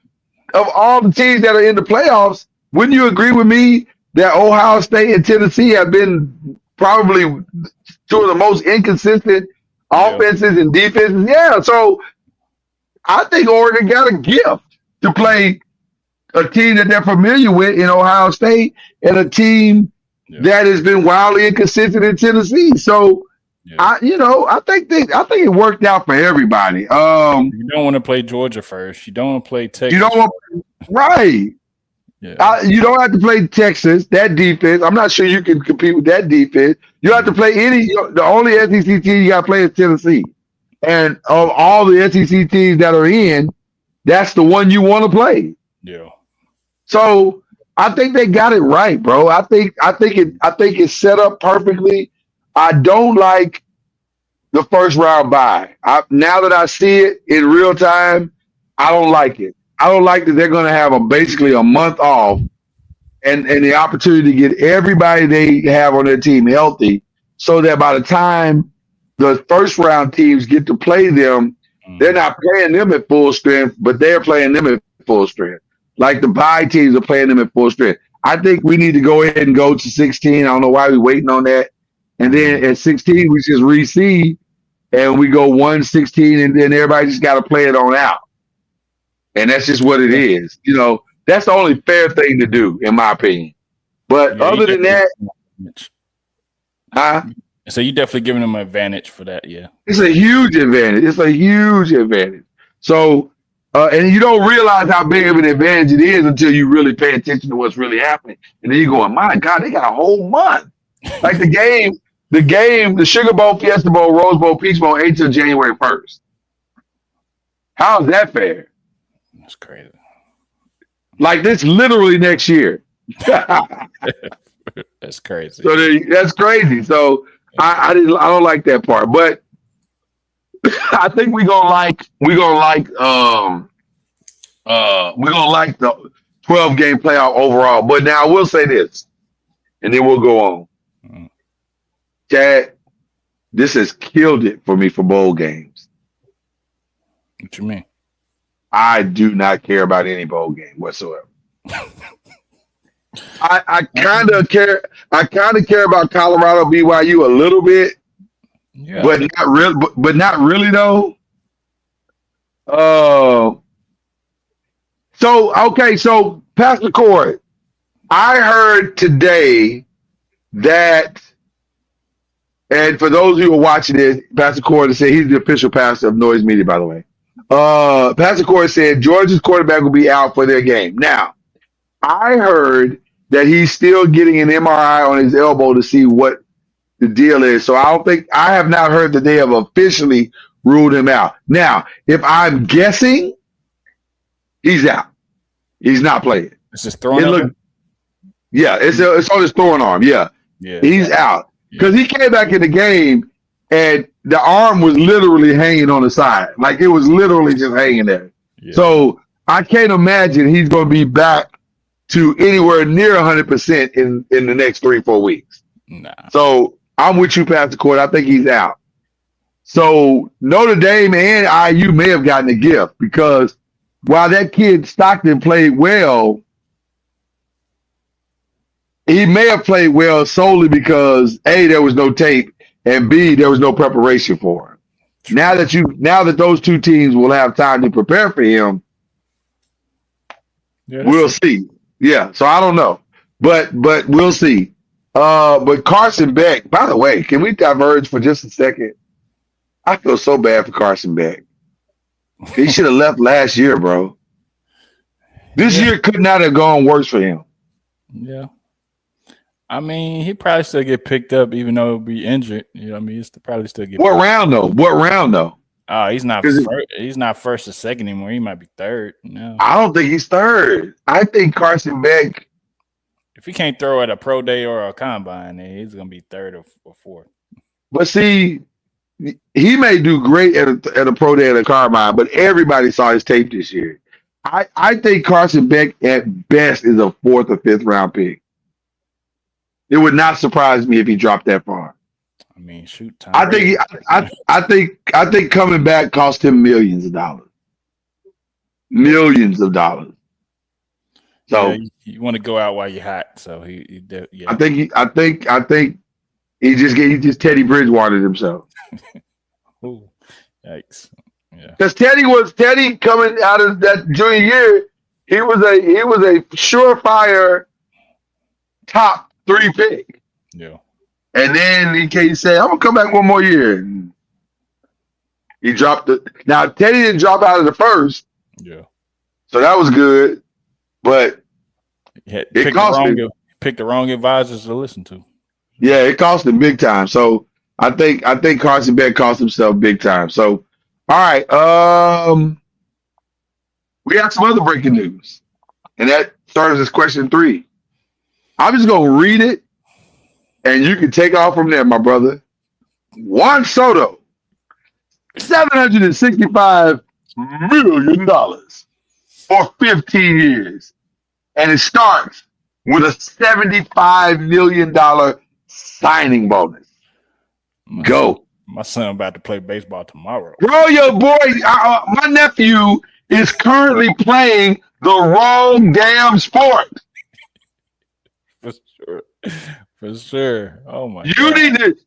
all the teams that are in the playoffs, wouldn't you agree with me that Ohio State and Tennessee have been probably two of the most inconsistent offenses and defenses? Yeah, so I think Oregon got a gift to play a team that they're familiar with in Ohio State and a team that has been wildly inconsistent in Tennessee. So I think it worked out for everybody. You don't want to play Georgia first. You don't want to play Texas. You don't want right. Yeah. You don't have to play Texas. That defense, I'm not sure you can compete with that defense. You have to play the only SEC team you got to play is Tennessee. And of all the SEC teams that are in, that's the one you want to play. Yeah. So I think they got it right, bro. I think it's set up perfectly. I don't like the first round bye. Now that I see it in real time, I don't like it. I don't like that they're going to have basically a month off and the opportunity to get everybody they have on their team healthy so that by the time the first round teams get to play them, they're not playing them at full strength, but they're playing them at full strength. Like the bye teams are playing them at full strength. I think we need to go ahead and go to 16. I don't know why we're waiting on that. And then at 16, we just reseed and we go 1-16, and then everybody just got to play it on out. And that's just what it is. That's the only fair thing to do, in my opinion. But other than that, so you definitely giving them an advantage for that, yeah. It's a huge advantage. So, and you don't realize how big of an advantage it is until you really pay attention to what's really happening. And then you're going, my God, they got a whole month. Like the game, the Sugar Bowl, Fiesta Bowl, Rose Bowl, Peach Bowl ain't till January 1st. How is that fair? That's crazy. Like this literally next year. That's crazy. So that's crazy. So I don't like that part, but I think we're gonna like the 12-game playoff overall. But now I will say this, and then we'll go on. Chad, this has killed it for me for bowl games. What you mean? I do not care about any bowl game whatsoever. I kind of care. I kind of care about Colorado BYU a little bit, but not really. But not really though. So Pastor Corey, I heard today that, and for those who are watching this, Pastor Corey said he's the official pastor of Noise Media, by the way. Pastor Corey said Georgia's quarterback will be out for their game. Now, I heard that he's still getting an MRI on his elbow to see what the deal is. So I have not heard that they have officially ruled him out. Now, if I'm guessing, he's out. He's not playing. It's just throwing up. Yeah, it's on his throwing arm. Yeah, Yeah, he's out because yeah. he came back in the game and the arm was literally hanging on the side, like it was literally just hanging there. Yeah. So I can't imagine he's going to be back to anywhere near 100% in the next 3-4 weeks. Nah. So I'm with you, Pastor Court. I think he's out. So Notre Dame and IU may have gotten a gift because while that kid Stockton played well, he may have played well solely because A, there was no tape, and B, there was no preparation for him. Now that those two teams will have time to prepare for him, we'll see. Yeah, so I don't know. But we'll see. But Carson Beck, by the way, can we diverge for just a second? I feel so bad for Carson Beck. He should have left last year, bro. This year could not have gone worse for him. Yeah. I mean, he probably still get picked up even though he'll be injured. You know what I mean? He's probably still get What round though? Oh, he's not he's not first or second anymore. He might be third. No. I don't think he's third. I think Carson Beck, if he can't throw at a pro day or a combine, then he's gonna be third or fourth. But see, he may do great at a pro day at a combine, but everybody saw his tape this year. I think Carson Beck at best is a 4th or 5th round pick. It would not surprise me if he dropped that far. I mean, shoot time. I think coming back cost him millions of dollars. Millions of dollars. So you want to go out while you're hot. So yeah. I think he just Teddy Bridgewatered himself. Ooh, yikes. Yeah. Because Teddy coming out of that junior year, he was a surefire top 3 pick. Yeah. And then he said, I'm gonna come back one more year. And he dropped it. Now Teddy didn't drop out of the first. Yeah. So that was good. But it cost him. Picked the wrong advisors to listen to. Yeah, it cost him big time. So I think Carson Beck cost himself big time. So all right. We got some other breaking news. And that starts as question 3. I'm just gonna read it, and you can take off from there, my brother. Juan Soto, $765 million for 15 years. And it starts with a $75 million signing bonus. Go. My son about to play baseball tomorrow. Bro, your boy, my nephew is currently playing the wrong damn sport. For sure. For sure. Oh my God.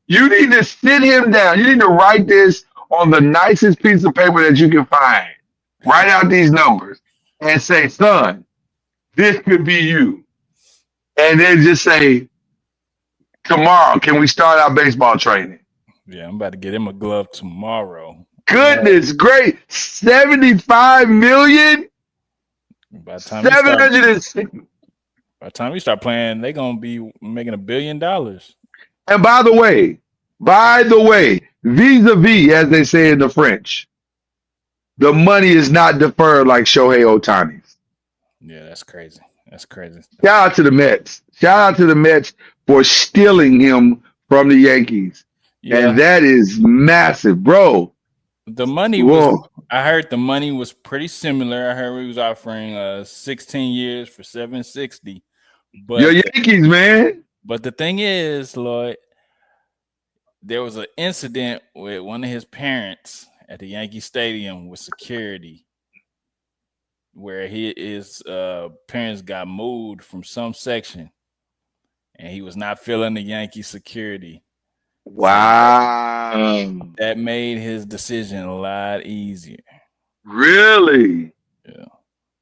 You need to sit him down. You need to write this on the nicest piece of paper that you can find. Write out these numbers and say, son, this could be you. And then just say, tomorrow, can we start our baseball training? Yeah, I'm about to get him a glove tomorrow. Goodness, great. 75 million? By the time 760. By the time we start playing, they're gonna be making $1 billion. And by the way, vis-a-vis, as they say in the French, the money is not deferred like Shohei Ohtani's. Yeah, that's crazy. That's crazy. Shout out to the Mets. Shout out to the Mets for stealing him from the Yankees. Yeah. And that is massive, bro. The money was, I heard the money was pretty similar. I heard he was offering 16 years for $760. But your Yankees, man. But the thing is, Lloyd, there was an incident with one of his parents at the Yankee Stadium with security, where his parents got moved from some section, and he was not feeling the Yankee security. Wow. So that made his decision a lot easier. Really? Yeah.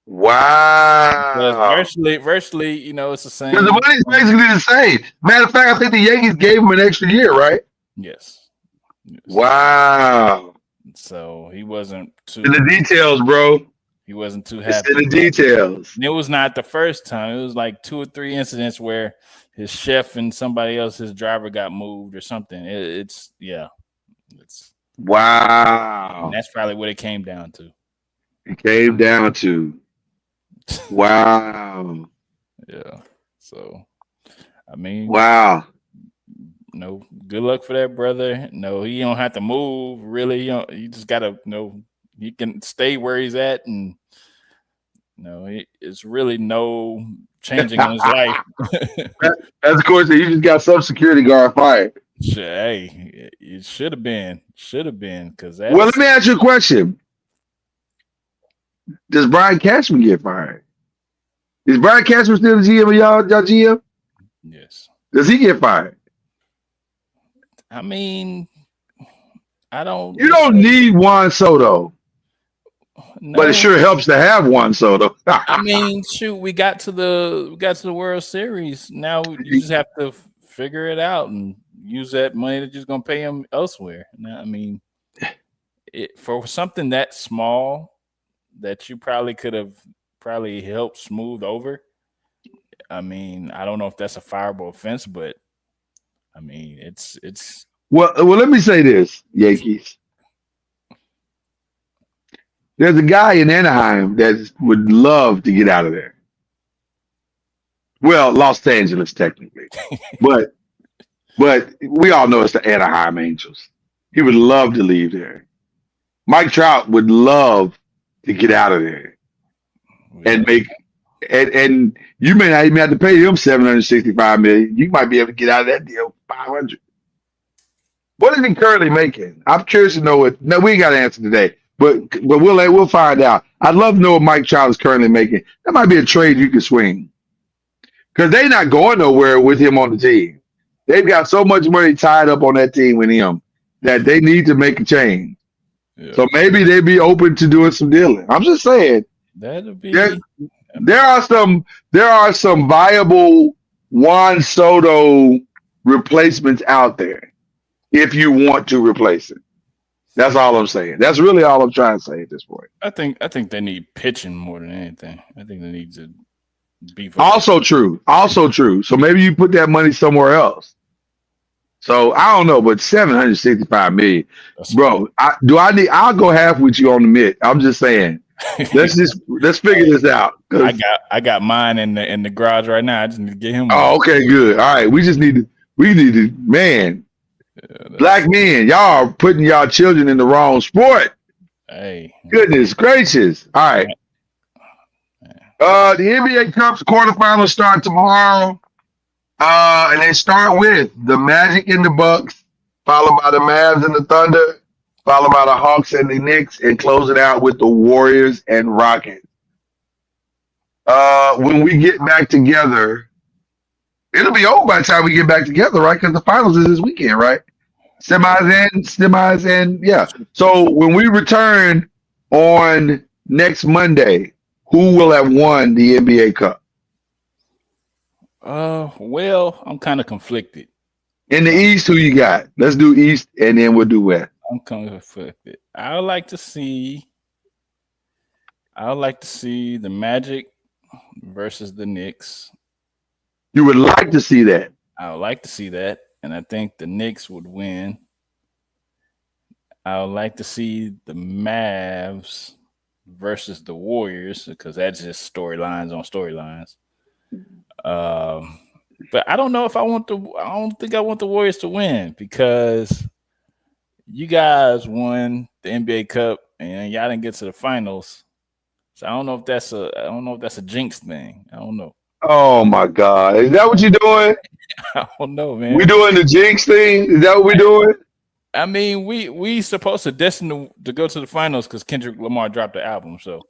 Wow. Virtually, you know, it's the same. Because the money's basically the same. Matter of fact, I think the Yankees gave him an extra year, right? Yes. Wow. So he wasn't too in the details, bro. He wasn't too happy. It's in the details. And it was not the first time. It was like 2 or 3 incidents where his chef and somebody else, his driver, got moved or something. It's wow. And that's probably what it came down to. It came down to wow. Yeah. So I mean, Wow. no, good luck for that brother. No, he don't have to move. Really, you just gotta he can stay where he's at, and it's really no changing in his life. That's of course you just got some security guard fired. Hey, it should have been because Well, let that's me ask you a question. Does Brian Cashman get fired? Is Brian Cashman still the GM of y'all GM? yes. Does he get fired? I mean, I don't You don't need Juan Soto, but it no. sure helps to have Juan Soto. I mean, shoot, we got to the World Series. Now you just have to figure it out and use that money that's just gonna pay him elsewhere. Now, I mean, for something that small that you probably could have helped smooth over. I mean, I don't know if that's a fireable offense, but I mean, it's Well, let me say this, Yankees. There's a guy in Anaheim that would love to get out of there. Well, Los Angeles technically, but we all know it's the Anaheim Angels. He would love to leave there. Mike Trout would love to get out of there and make and you may not even have to pay him $765 million. You might be able to get out of that deal $500. What is he currently making? I'm curious to know what. No, we ain't got to answer today, but we'll find out. I'd love to know what Mike Trout is currently making. That might be a trade you could swing because they're not going nowhere with him on the team. They've got so much money tied up on that team with him that they need to make a change. Yeah. So maybe they'd be open to doing some dealing. I'm just saying. That'll be. There are some viable Juan Soto replacements out there if you want to replace it. That's all I'm saying. That's really all I'm trying to say at this point. I think they need pitching more than anything. I think they need to beef up. Also true. So maybe you put that money somewhere else. So I don't know, but $765 million, bro. I'll go half with you on the mid. I'm just saying. Let's figure this out. I got mine in the garage right now. I just need to get him. Oh, okay, good. All right, we need to, man. Black men, y'all are putting y'all children in the wrong sport. Hey, goodness gracious! All right, the NBA Cup's quarterfinals start tomorrow, and they start with the Magic and the Bucks, followed by the Mavs and the Thunder, followed by the Hawks and the Knicks, and close it out with the Warriors and Rockets. When we get back together, it'll be over by the time we get back together, right? Because the finals is this weekend, right? Semis, and yeah. So when we return on next Monday, who will have won the NBA Cup? Well, I'm kind of conflicted. In the East, who you got? Let's do East, and then we'll do West. I'm conflicted. I would like to see the Magic versus the Knicks. You would like to see that. I would like to see that, and I think the Knicks would win. I would like to see the Mavs versus the Warriors because that's just storylines on storylines. But I don't know if I don't think I want the Warriors to win because you guys won the NBA Cup and y'all didn't get to the finals. So I don't know if that's a jinx thing. I don't know. Oh my God. Is that what you're doing? I don't know, man. We doing the jinx thing? Is that what we're doing? I mean, we supposed to destined to go to the finals because Kendrick Lamar dropped the album. So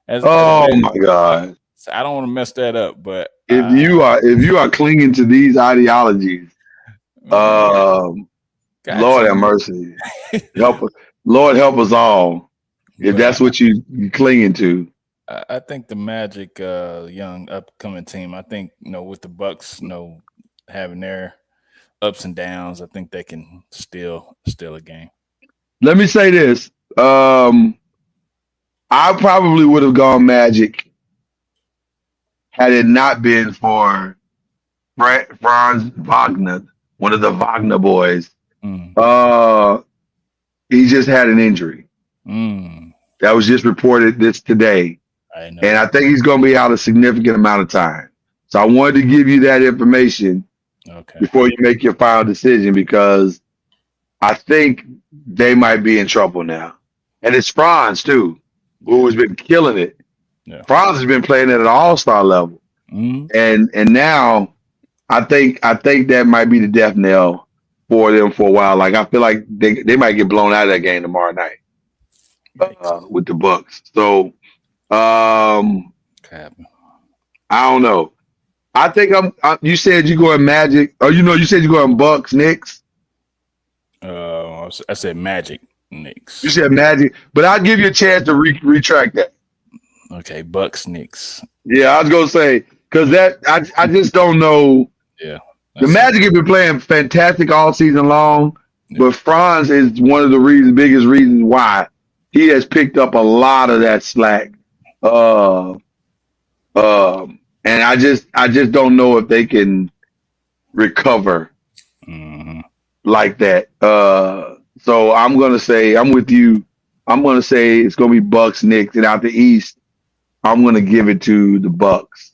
my God. So I don't want to mess that up. But if you are clinging to these ideologies, Lord have mercy. Lord help us all. If that's what you're clinging to. I think the Magic, young upcoming team. I think with the Bucks, having their ups and downs, I think they can steal a game. Let me say this: I probably would have gone Magic had it not been for Franz Wagner, one of the Wagner boys. He just had an injury. That was just reported today. I know. And I think he's going to be out a significant amount of time. So I wanted to give you that information Okay. before you make your final decision because I think they might be in trouble now. And it's Franz too, who has been killing it. Yeah. Franz has been playing at an all-star level. Mhm. And now I think that might be the death knell for them for a while. Like I feel like they might get blown out of that game tomorrow night Yikes. with the Bucks. So Crap. I don't know. I think you said you going Magic, or you said you going Bucks, Knicks. I said Magic You Knicks. said Magic, but I'll give you a chance to retract that. Okay, Bucks Knicks. Yeah, I was gonna say because that I just don't know. Yeah. The That's it. Magic have been playing fantastic all season long, Yeah. but Franz is one of the biggest reasons why he has picked up a lot of that slack. Uh, and I just don't know if they can recover Mhm. like that. So I'm gonna say I'm with you. I'm gonna say it's gonna be Bucks, Knicks, and out the East, I'm gonna give it to the Bucks.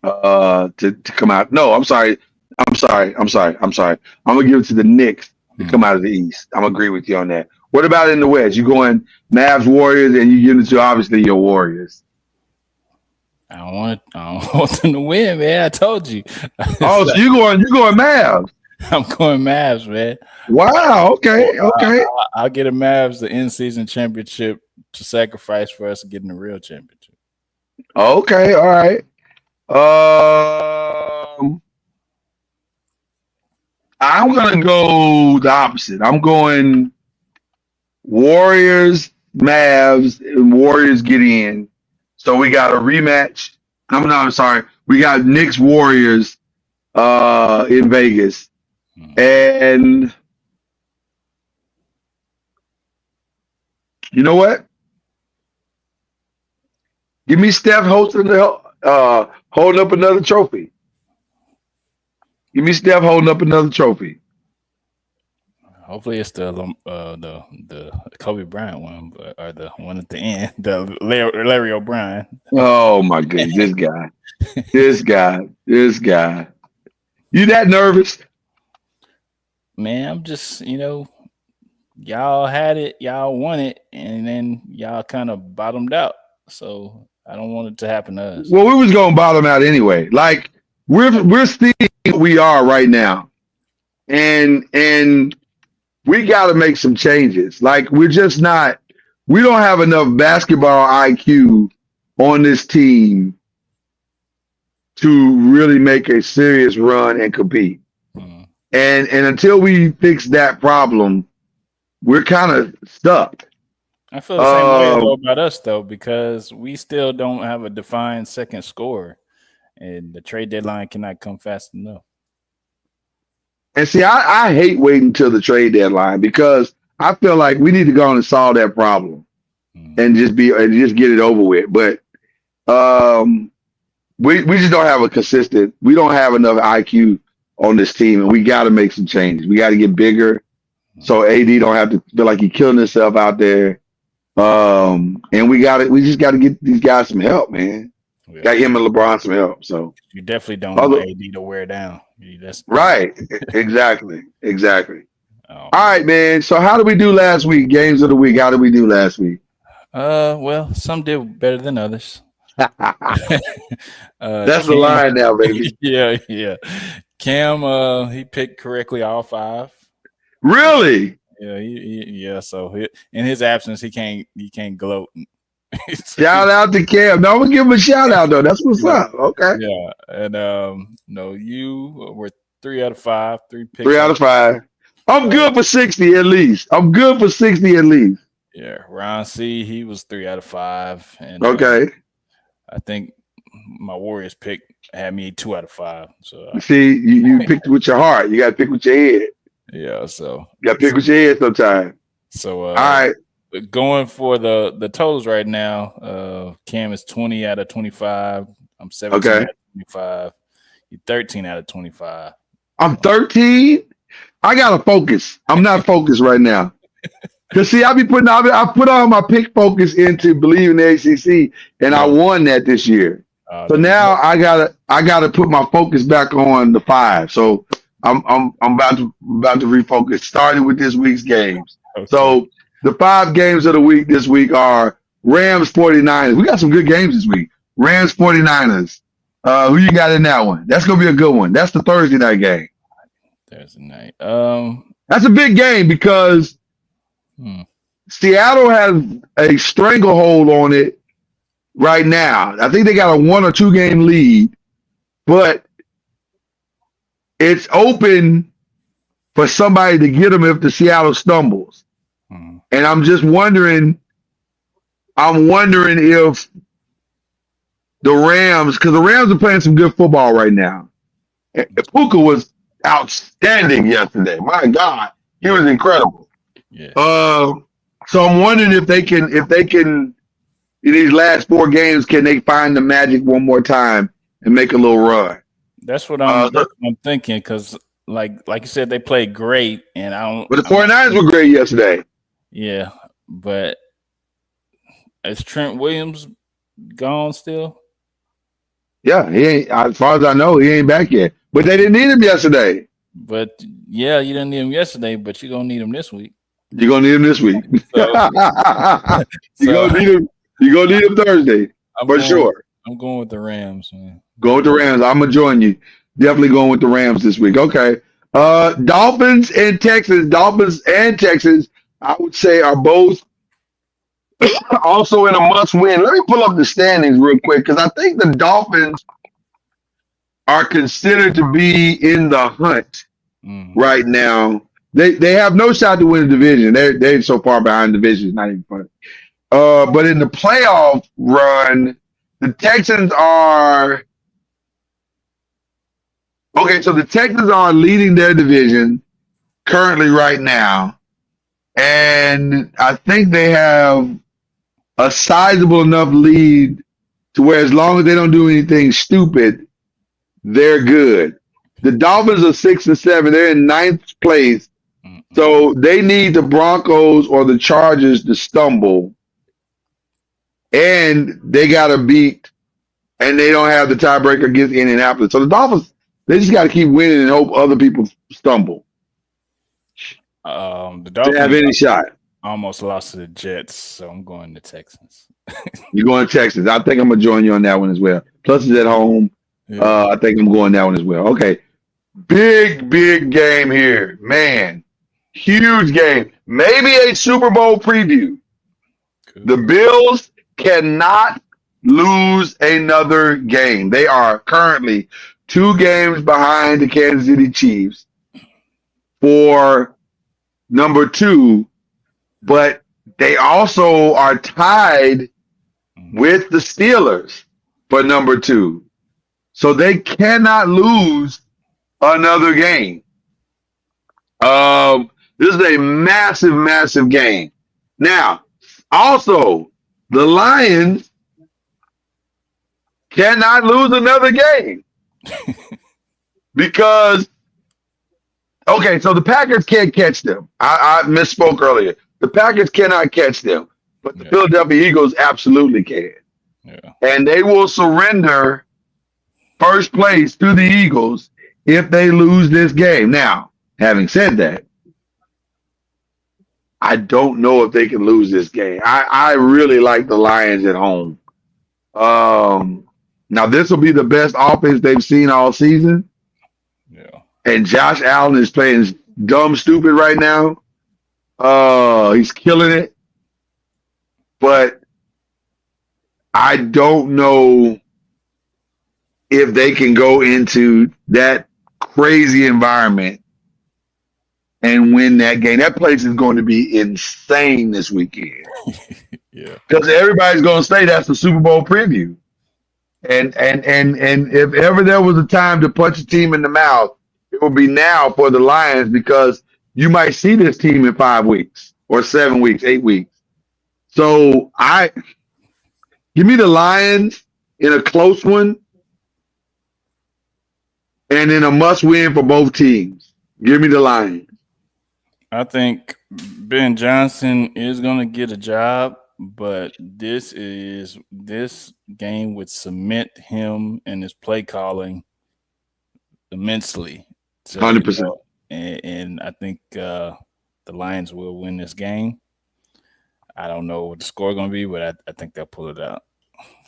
To come out. No, I'm sorry. I'm gonna give it to the Knicks to come out of the East. I'm agree with you on that. What about in the West? You going Mavs, Warriors, and you give it to obviously your Warriors. I don't want them to win, man. I told you. Oh, so you going Mavs? I'm going Mavs, man. Wow. Okay. Okay. I'll get a Mavs the in-season championship to sacrifice for us getting the real championship. Okay. All right. I'm gonna go the opposite. I'm going Warriors, Mavs, and Warriors get in. So we got a rematch. I'm sorry. We got Knicks Warriors in Vegas. And you know what? Give me Steph holding up another trophy. Give me Steph holding up another trophy. Hopefully, it's the Kobe Bryant one, or the one at the end, the Larry O'Brien. Oh my goodness, this guy. You that nervous? Man, I'm just y'all had it, y'all won it, and then y'all kind of bottomed out. So I don't want it to happen to us. Well, we was gonna bottom out anyway. Like we're still where we are right now, and we got to make some changes. Like we're just not. We don't have enough basketball IQ on this team to really make a serious run and compete. And until we fix that problem, we're kind of stuck. I feel the same way though about us though, because we still don't have a defined second scorer, and the trade deadline cannot come fast enough. And see, I hate waiting till the trade deadline because I feel like we need to go on and solve that problem and just get it over with. But we just don't have we don't have enough IQ on this team, and we got to make some changes. We got to get bigger, so AD don't have to feel like he's killing himself out there. And we just got to get these guys some help, man. Yeah. Got him and LeBron some help. So you definitely don't want AD to wear down. Right. Exactly. Oh. All right, man. So how did we do last week? Games of the week. How did we do last week? Well, some did better than others. That's the line now, baby. Yeah. Cam, he picked correctly all 5. Really? Yeah. So in his absence, he can't gloat. Shout out to Cam. No, I'm gonna give him a shout out though. That's what's up. Okay. Yeah, and no, you were 3 out of 5. 3 picks. 3 out of 5. I'm good for 60 at least. Yeah, Ron C. He was 3 out of 5. And okay. I think my Warriors pick had me 2 out of 5. So see, you picked with your heart. You got to pick with your head. Yeah, so you got to pick with your head sometimes. So all right. Going for the totals right now, Cam is 20 out of 25. I'm 17 out of 25. You're 13 out of 25. I'm 13. I gotta focus. I'm not focused right now. Cause see, I put all my pick focus into Believe in the ACC, and I won that this year. So now I gotta put my focus back on the 5. So I'm about to refocus, starting with this week's games. Okay. So the 5 games of the week this week are Rams 49ers. We got some good games this week. Rams 49ers. Who you got in that one? That's gonna be a good one. That's the Thursday night game. Thursday night. That's a big game because Seattle has a stranglehold on it right now. I think they got a 1 or 2 game lead, but it's open for somebody to get them if the Seattle stumbles. And I'm just wondering, if the Rams, because the Rams are playing some good football right now. And Puka was outstanding yesterday. My God, he was incredible. Yeah. So I'm wondering if they can in these last 4 games, can they find the magic one more time and make a little run? That's what I'm thinking, because like you said, they played great, and But the 49ers were great yesterday. Yeah, but is Trent Williams gone still? Yeah, he ain't. As far as I know, he ain't back yet. But they didn't need him yesterday. But yeah, you didn't need him yesterday, but you're gonna need him this week. You're gonna need him this week. You're gonna need him. You're gonna need him Thursday sure. I'm going with the Rams, man. Go with the Rams. I'm gonna join you. Definitely going with the Rams this week. Okay. Dolphins and Texans. Dolphins and Texans, I would say, are both also in a must-win. Let me pull up the standings real quick, because I think the Dolphins are considered to be in the hunt right now. They have no shot to win the division. They're so far behind the division. It's not even funny. But in the playoff run, the Texans are okay. So the Texans are leading their division currently right now, and I think they have a sizable enough lead to where, as long as they don't do anything stupid, they're good. The Dolphins are 6 and 7. They're in 9th place. So they need the Broncos or the Chargers to stumble, and they got to beat, and they don't have the tiebreaker against Indianapolis. So the Dolphins, they just got to keep winning and hope other people stumble. The Dolphins to have any shot. Almost lost to the Jets, so I'm going to Texans. You're going to Texans. I think I'm going to join you on that one as well. Plus, it's at home. Yeah. I think I'm going that one as well. Okay. Big game here. Man. Huge game. Maybe a Super Bowl preview. Cool. The Bills cannot lose another game. They are currently 2 games behind the Kansas City Chiefs for number 2, but they also are tied with the Steelers for number 2. So they cannot lose another game. This is a massive game. Now, also, the Lions cannot lose another game because, okay, so the Packers can't catch them. I misspoke earlier. The Packers cannot catch them, but the Philadelphia Eagles absolutely can. Yeah. And they will surrender first place to the Eagles if they lose this game. Now, having said that, I don't know if they can lose this game. I really like the Lions at home. Now, this will be the best offense they've seen all season. Yeah. And Josh Allen is playing dumb stupid right now. He's killing it. But I don't know if they can go into that crazy environment and win that game. That place is going to be insane this weekend. Yeah. Because everybody's going to say that's the Super Bowl preview. And if ever there was a time to punch a team in the mouth, it will be now for the Lions, because you might see this team in 5 weeks or 7 weeks, 8 weeks. So give me the Lions in a close one and in a must-win for both teams. Give me the Lions. I think Ben Johnson is going to get a job. but this game would cement him and his play calling immensely. So, 100%. and I think the Lions will win this game. I don't know what the score is going to be, but I think they'll pull it out.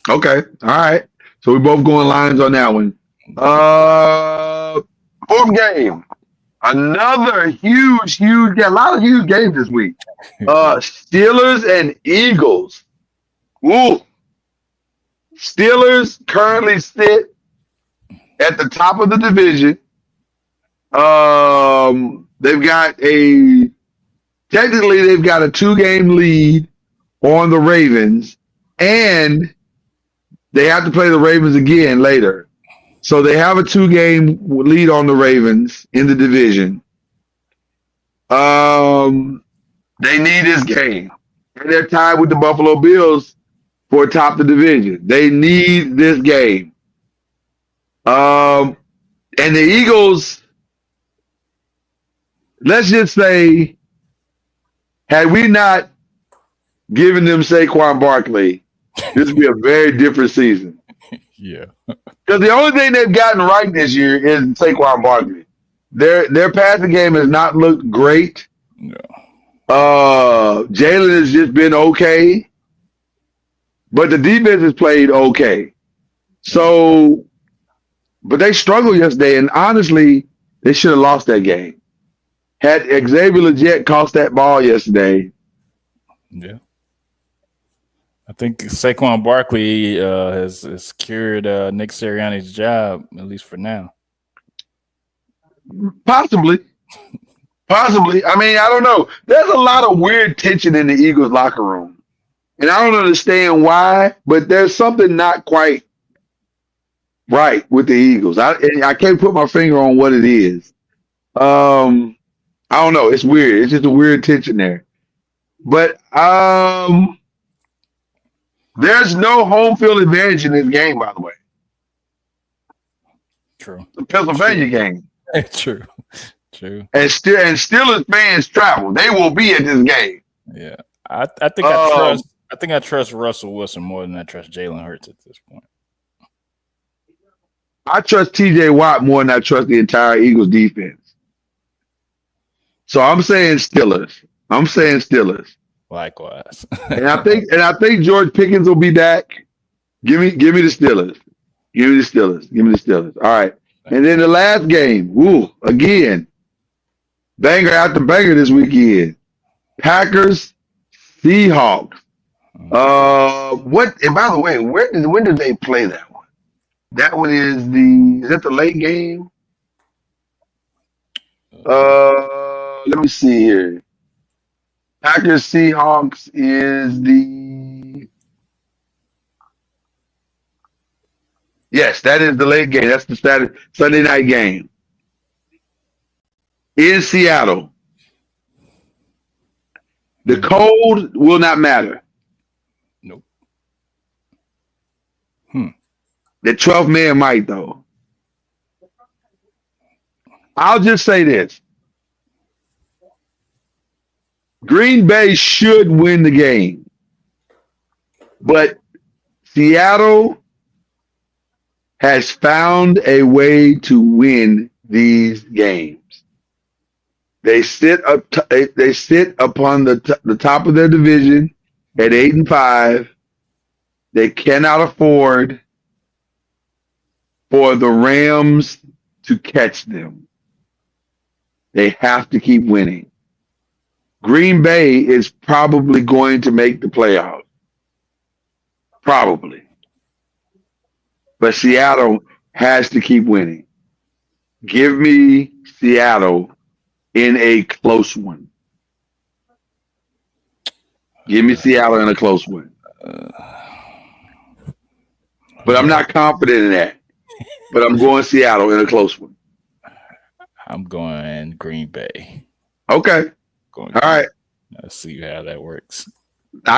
Okay. All right. So we both going Lions on that one. Fourth game. Another huge game. A lot of huge games this week. Steelers and Eagles. Ooh. Steelers currently sit at the top of the division. They've got a 2-game lead on the Ravens, and they have to play the Ravens again later. So they have a 2-game lead on the Ravens in the division. They need this game. And they're tied with the Buffalo Bills for top the division. They need this game. And the Eagles, let's just say, had we not given them Saquon Barkley, this would be a very different season. Yeah. Because the only thing they've gotten right this year is Saquon Barkley. Their passing game has not looked great. No. Jalen has just been okay. But the defense has played okay. So, but they struggled yesterday, and honestly, they should have lost that game. Had Xavier Legette caught that ball yesterday. Yeah. I think Saquon Barkley has secured Nick Sirianni's job, at least for now. Possibly. I mean, I don't know. There's a lot of weird tension in the Eagles locker room. And I don't understand why, but there's something not quite right with the Eagles. I can't put my finger on what it is. I don't know. It's weird. It's just a weird tension there. But there's no home field advantage in this game, by the way. True. The Pennsylvania game. True. And Steelers fans travel. They will be at this game. Yeah. I think I trust Russell Wilson more than I trust Jalen Hurts at this point. I trust TJ Watt more than I trust the entire Eagles defense. So I'm saying Steelers. Likewise. and I think George Pickens will be back. Give me the Steelers. Give me the Steelers. All right. And then the last game. Woo, again. Banger after banger this weekend. Packers, Seahawks. And by the way, when did they play that one? That one is that the late game? Let me see here. Packers Seahawks is yes, that is the late game. That's the Sunday night game in Seattle. The cold will not matter. Nope. The 12th man might, though. I'll just say this. Green Bay should win the game. But Seattle has found a way to win these games. They sit upon the top of their division at 8-5. They cannot afford for the Rams to catch them. They have to keep winning. Green Bay is probably going to make the playoffs. Probably. But Seattle has to keep winning. Give me Seattle in a close one. Give me Seattle in a close one. But I'm not confident in that. But I'm going Seattle in a close one. I'm going Green Bay. Okay. All right. Let's see how that works.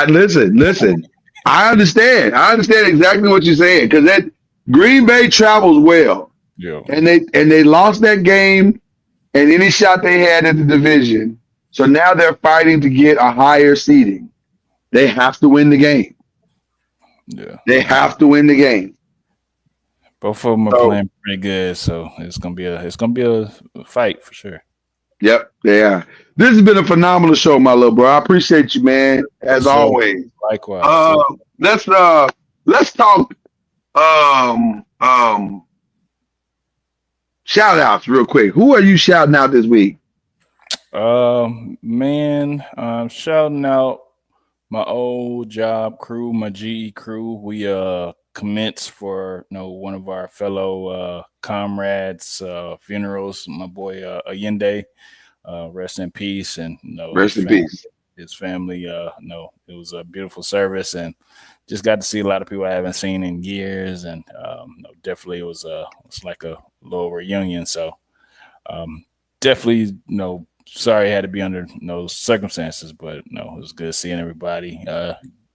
Listen. I understand. I understand exactly what you're saying because that Green Bay travels well. Yeah. And they lost that game and any shot they had at the division. So now they're fighting to get a higher seeding. They have to win the game. Yeah. They have to win the game. Both of them are So, playing pretty good, so it's gonna be a fight for sure. yep, they are. This has been a phenomenal show, my little bro. I appreciate you, man, as So always. likewise. Uh, let's talk shout outs real quick. Who are you shouting out this week? Man, shouting out my old job crew, my GE crew. We commenced for one of our fellow comrades' funerals. My boy Allende, rest in peace, and Rest in peace. his family. It was a beautiful service, and just got to see a lot of people I haven't seen in years, and definitely it was like a little reunion. So definitely sorry I had to be under those circumstances, but it was good seeing everybody.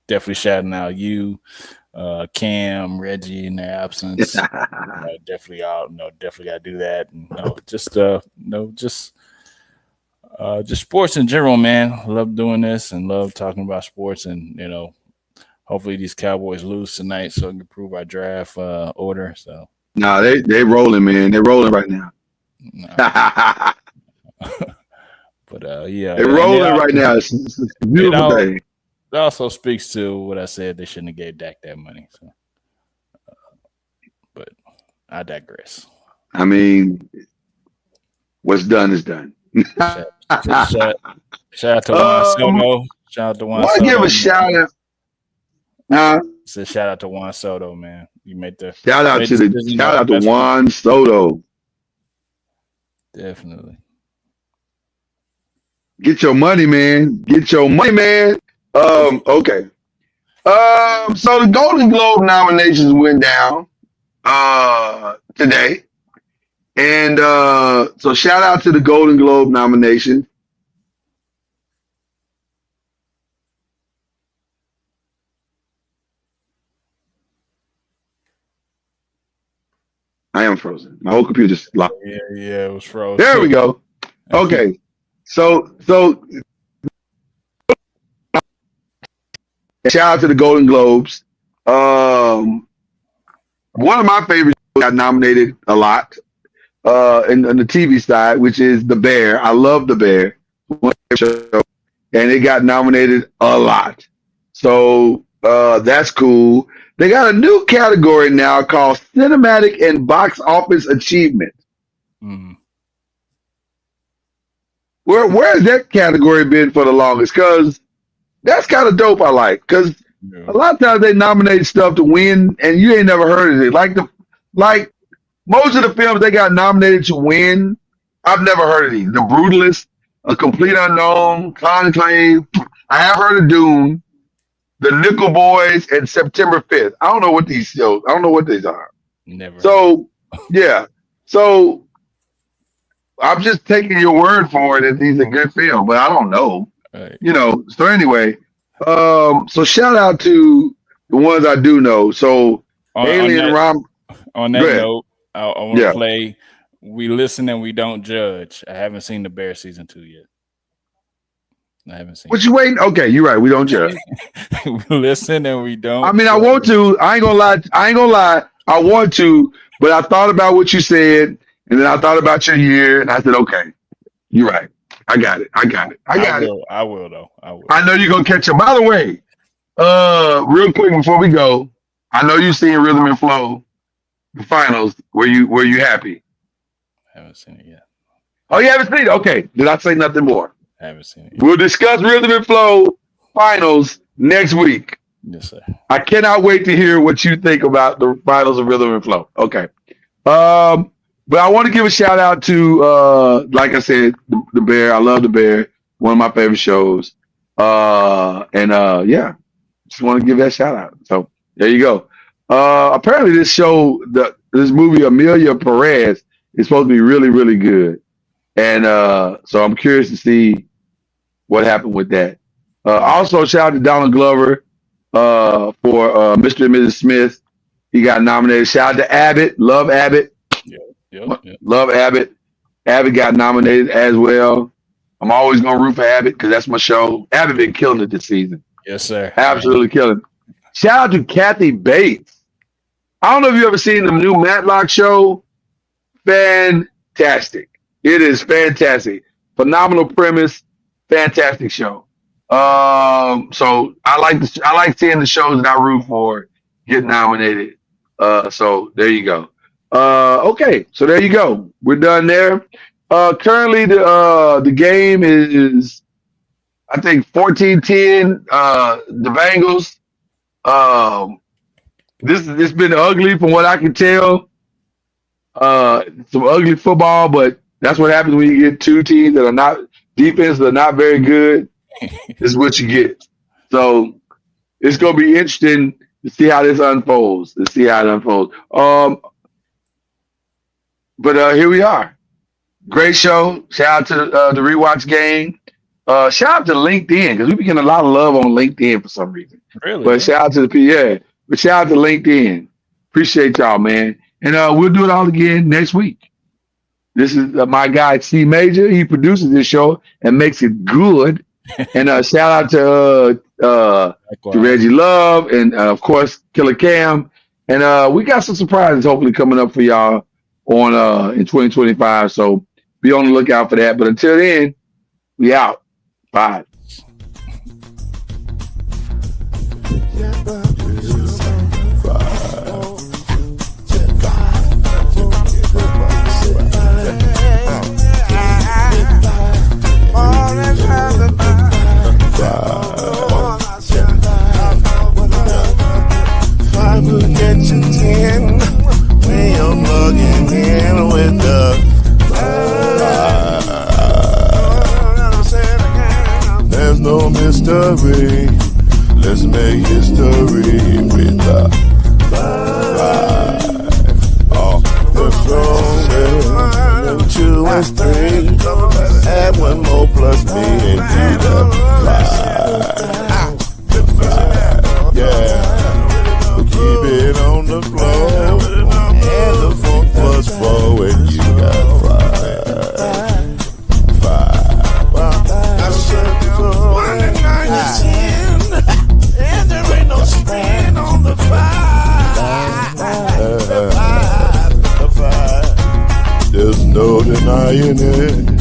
Definitely shouting out you, Cam, Reggie in their absence. Definitely out. Definitely got to do that. And just sports in general, man. Love doing this and love talking about sports. And hopefully these Cowboys lose tonight so we can improve our draft order. So nah, they rolling, man. They're rolling right now. But yeah, they're rolling right now. It's a beautiful day. It also speaks to what I said. They shouldn't have gave Dak that money. So, but I digress. I mean, what's done is done. Shout out to Juan Soto. Shout out to Juan Soto. Give a shout out. Shout out to Juan Soto, man. You made the shout out to Juan Soto. Definitely. Get your money, man. Get your money, man. Okay. So the Golden Globe nominations went down today. And so shout out to the Golden Globe nomination. I am frozen. My whole computer's locked. Yeah, it was frozen. There we go. Okay. So shout out to the Golden Globes. One of my favorites got nominated a lot in the TV side, which is The Bear. I love The Bear. And it got nominated a lot. So that's cool. They got a new category now called Cinematic and Box Office Achievement. Mm-hmm. Where has that category been for the longest? Because that's kind of dope. I like because a lot of times they nominate stuff to win, and you ain't never heard of it. Like most of the films they got nominated to win, I've never heard of these. The Brutalist, A Complete Unknown, Conclave. I have heard of Dune, The Nickel Boys, and September 5th. I don't know what these shows. I don't know what these are. Never. So yeah. So I'm just taking your word for it that these are good films, but I don't know. Right. So anyway, so shout out to the ones I do know. So Alien Rom. On that note, I want to play We Listen and We Don't Judge. I haven't seen The Bear season 2 yet. I haven't seen. What you waiting? Okay, you're right. We don't judge. We listen and we don't. I mean, I want to. I ain't gonna lie. I want to, but I thought about what you said, and then I thought about your year, and I said, okay, you're right. I got it. I will though. I will. I know you're gonna catch it. By the way, real quick before we go, I know you've seen Rhythm and Flow, the finals. Were you happy? I haven't seen it yet. Oh, you haven't seen it? Okay. Did I say nothing more? I haven't seen it yet. We'll discuss Rhythm and Flow finals next week. Yes, sir. I cannot wait to hear what you think about the finals of Rhythm and Flow. Okay. But I want to give a shout out to, like I said, the Bear. I love The Bear. One of my favorite shows. Yeah, just want to give that shout out. So there you go. Apparently this show, this movie, Amelia Perez, is supposed to be really, really good. And so I'm curious to see what happened with that. Also, shout out to Donald Glover for Mr. and Mrs. Smith. He got nominated. Shout out to Abbott. Love Abbott. Yep. Love Abbott. Abbott got nominated as well. I'm always going to root for Abbott because that's my show. Abbott been killing it this season. Yes, sir. Absolutely killing. Shout out to Kathy Bates. I don't know if you ever seen the new Matlock show. Fantastic. It is fantastic. Phenomenal premise. Fantastic show. So I like seeing the shows that I root for get nominated. So there you go. Okay, so there you go. We're done there. Currently the game is I think 14-10. The Bengals. It's been ugly from what I can tell. Some ugly football, but that's what happens when you get two teams that are not defense that are not very good. This is what you get. So it's gonna be interesting to see how this unfolds. But here we are. Great show. Shout out to the rewatch game. Shout out to LinkedIn because we've been getting a lot of love on LinkedIn for some reason. Really? But shout out to but shout out to LinkedIn. Appreciate y'all, man. And we'll do it all again next week. This is my guy C Major. He produces this show and makes it good. And shout out to Reggie Love and of course Killer Cam. And we got some surprises hopefully coming up for y'all on in 2025. So be on the lookout for that. But until then, we out. Bye. There's no mystery. Let's make history with the five. Oh, the strongest. 2 and 3. Add 1 more plus me and do the five. Yeah. We keep it on the floor. And the funk plus 4 and you got 5. One and 9 is 10, and there ain't no span on the 5. There's no denying it.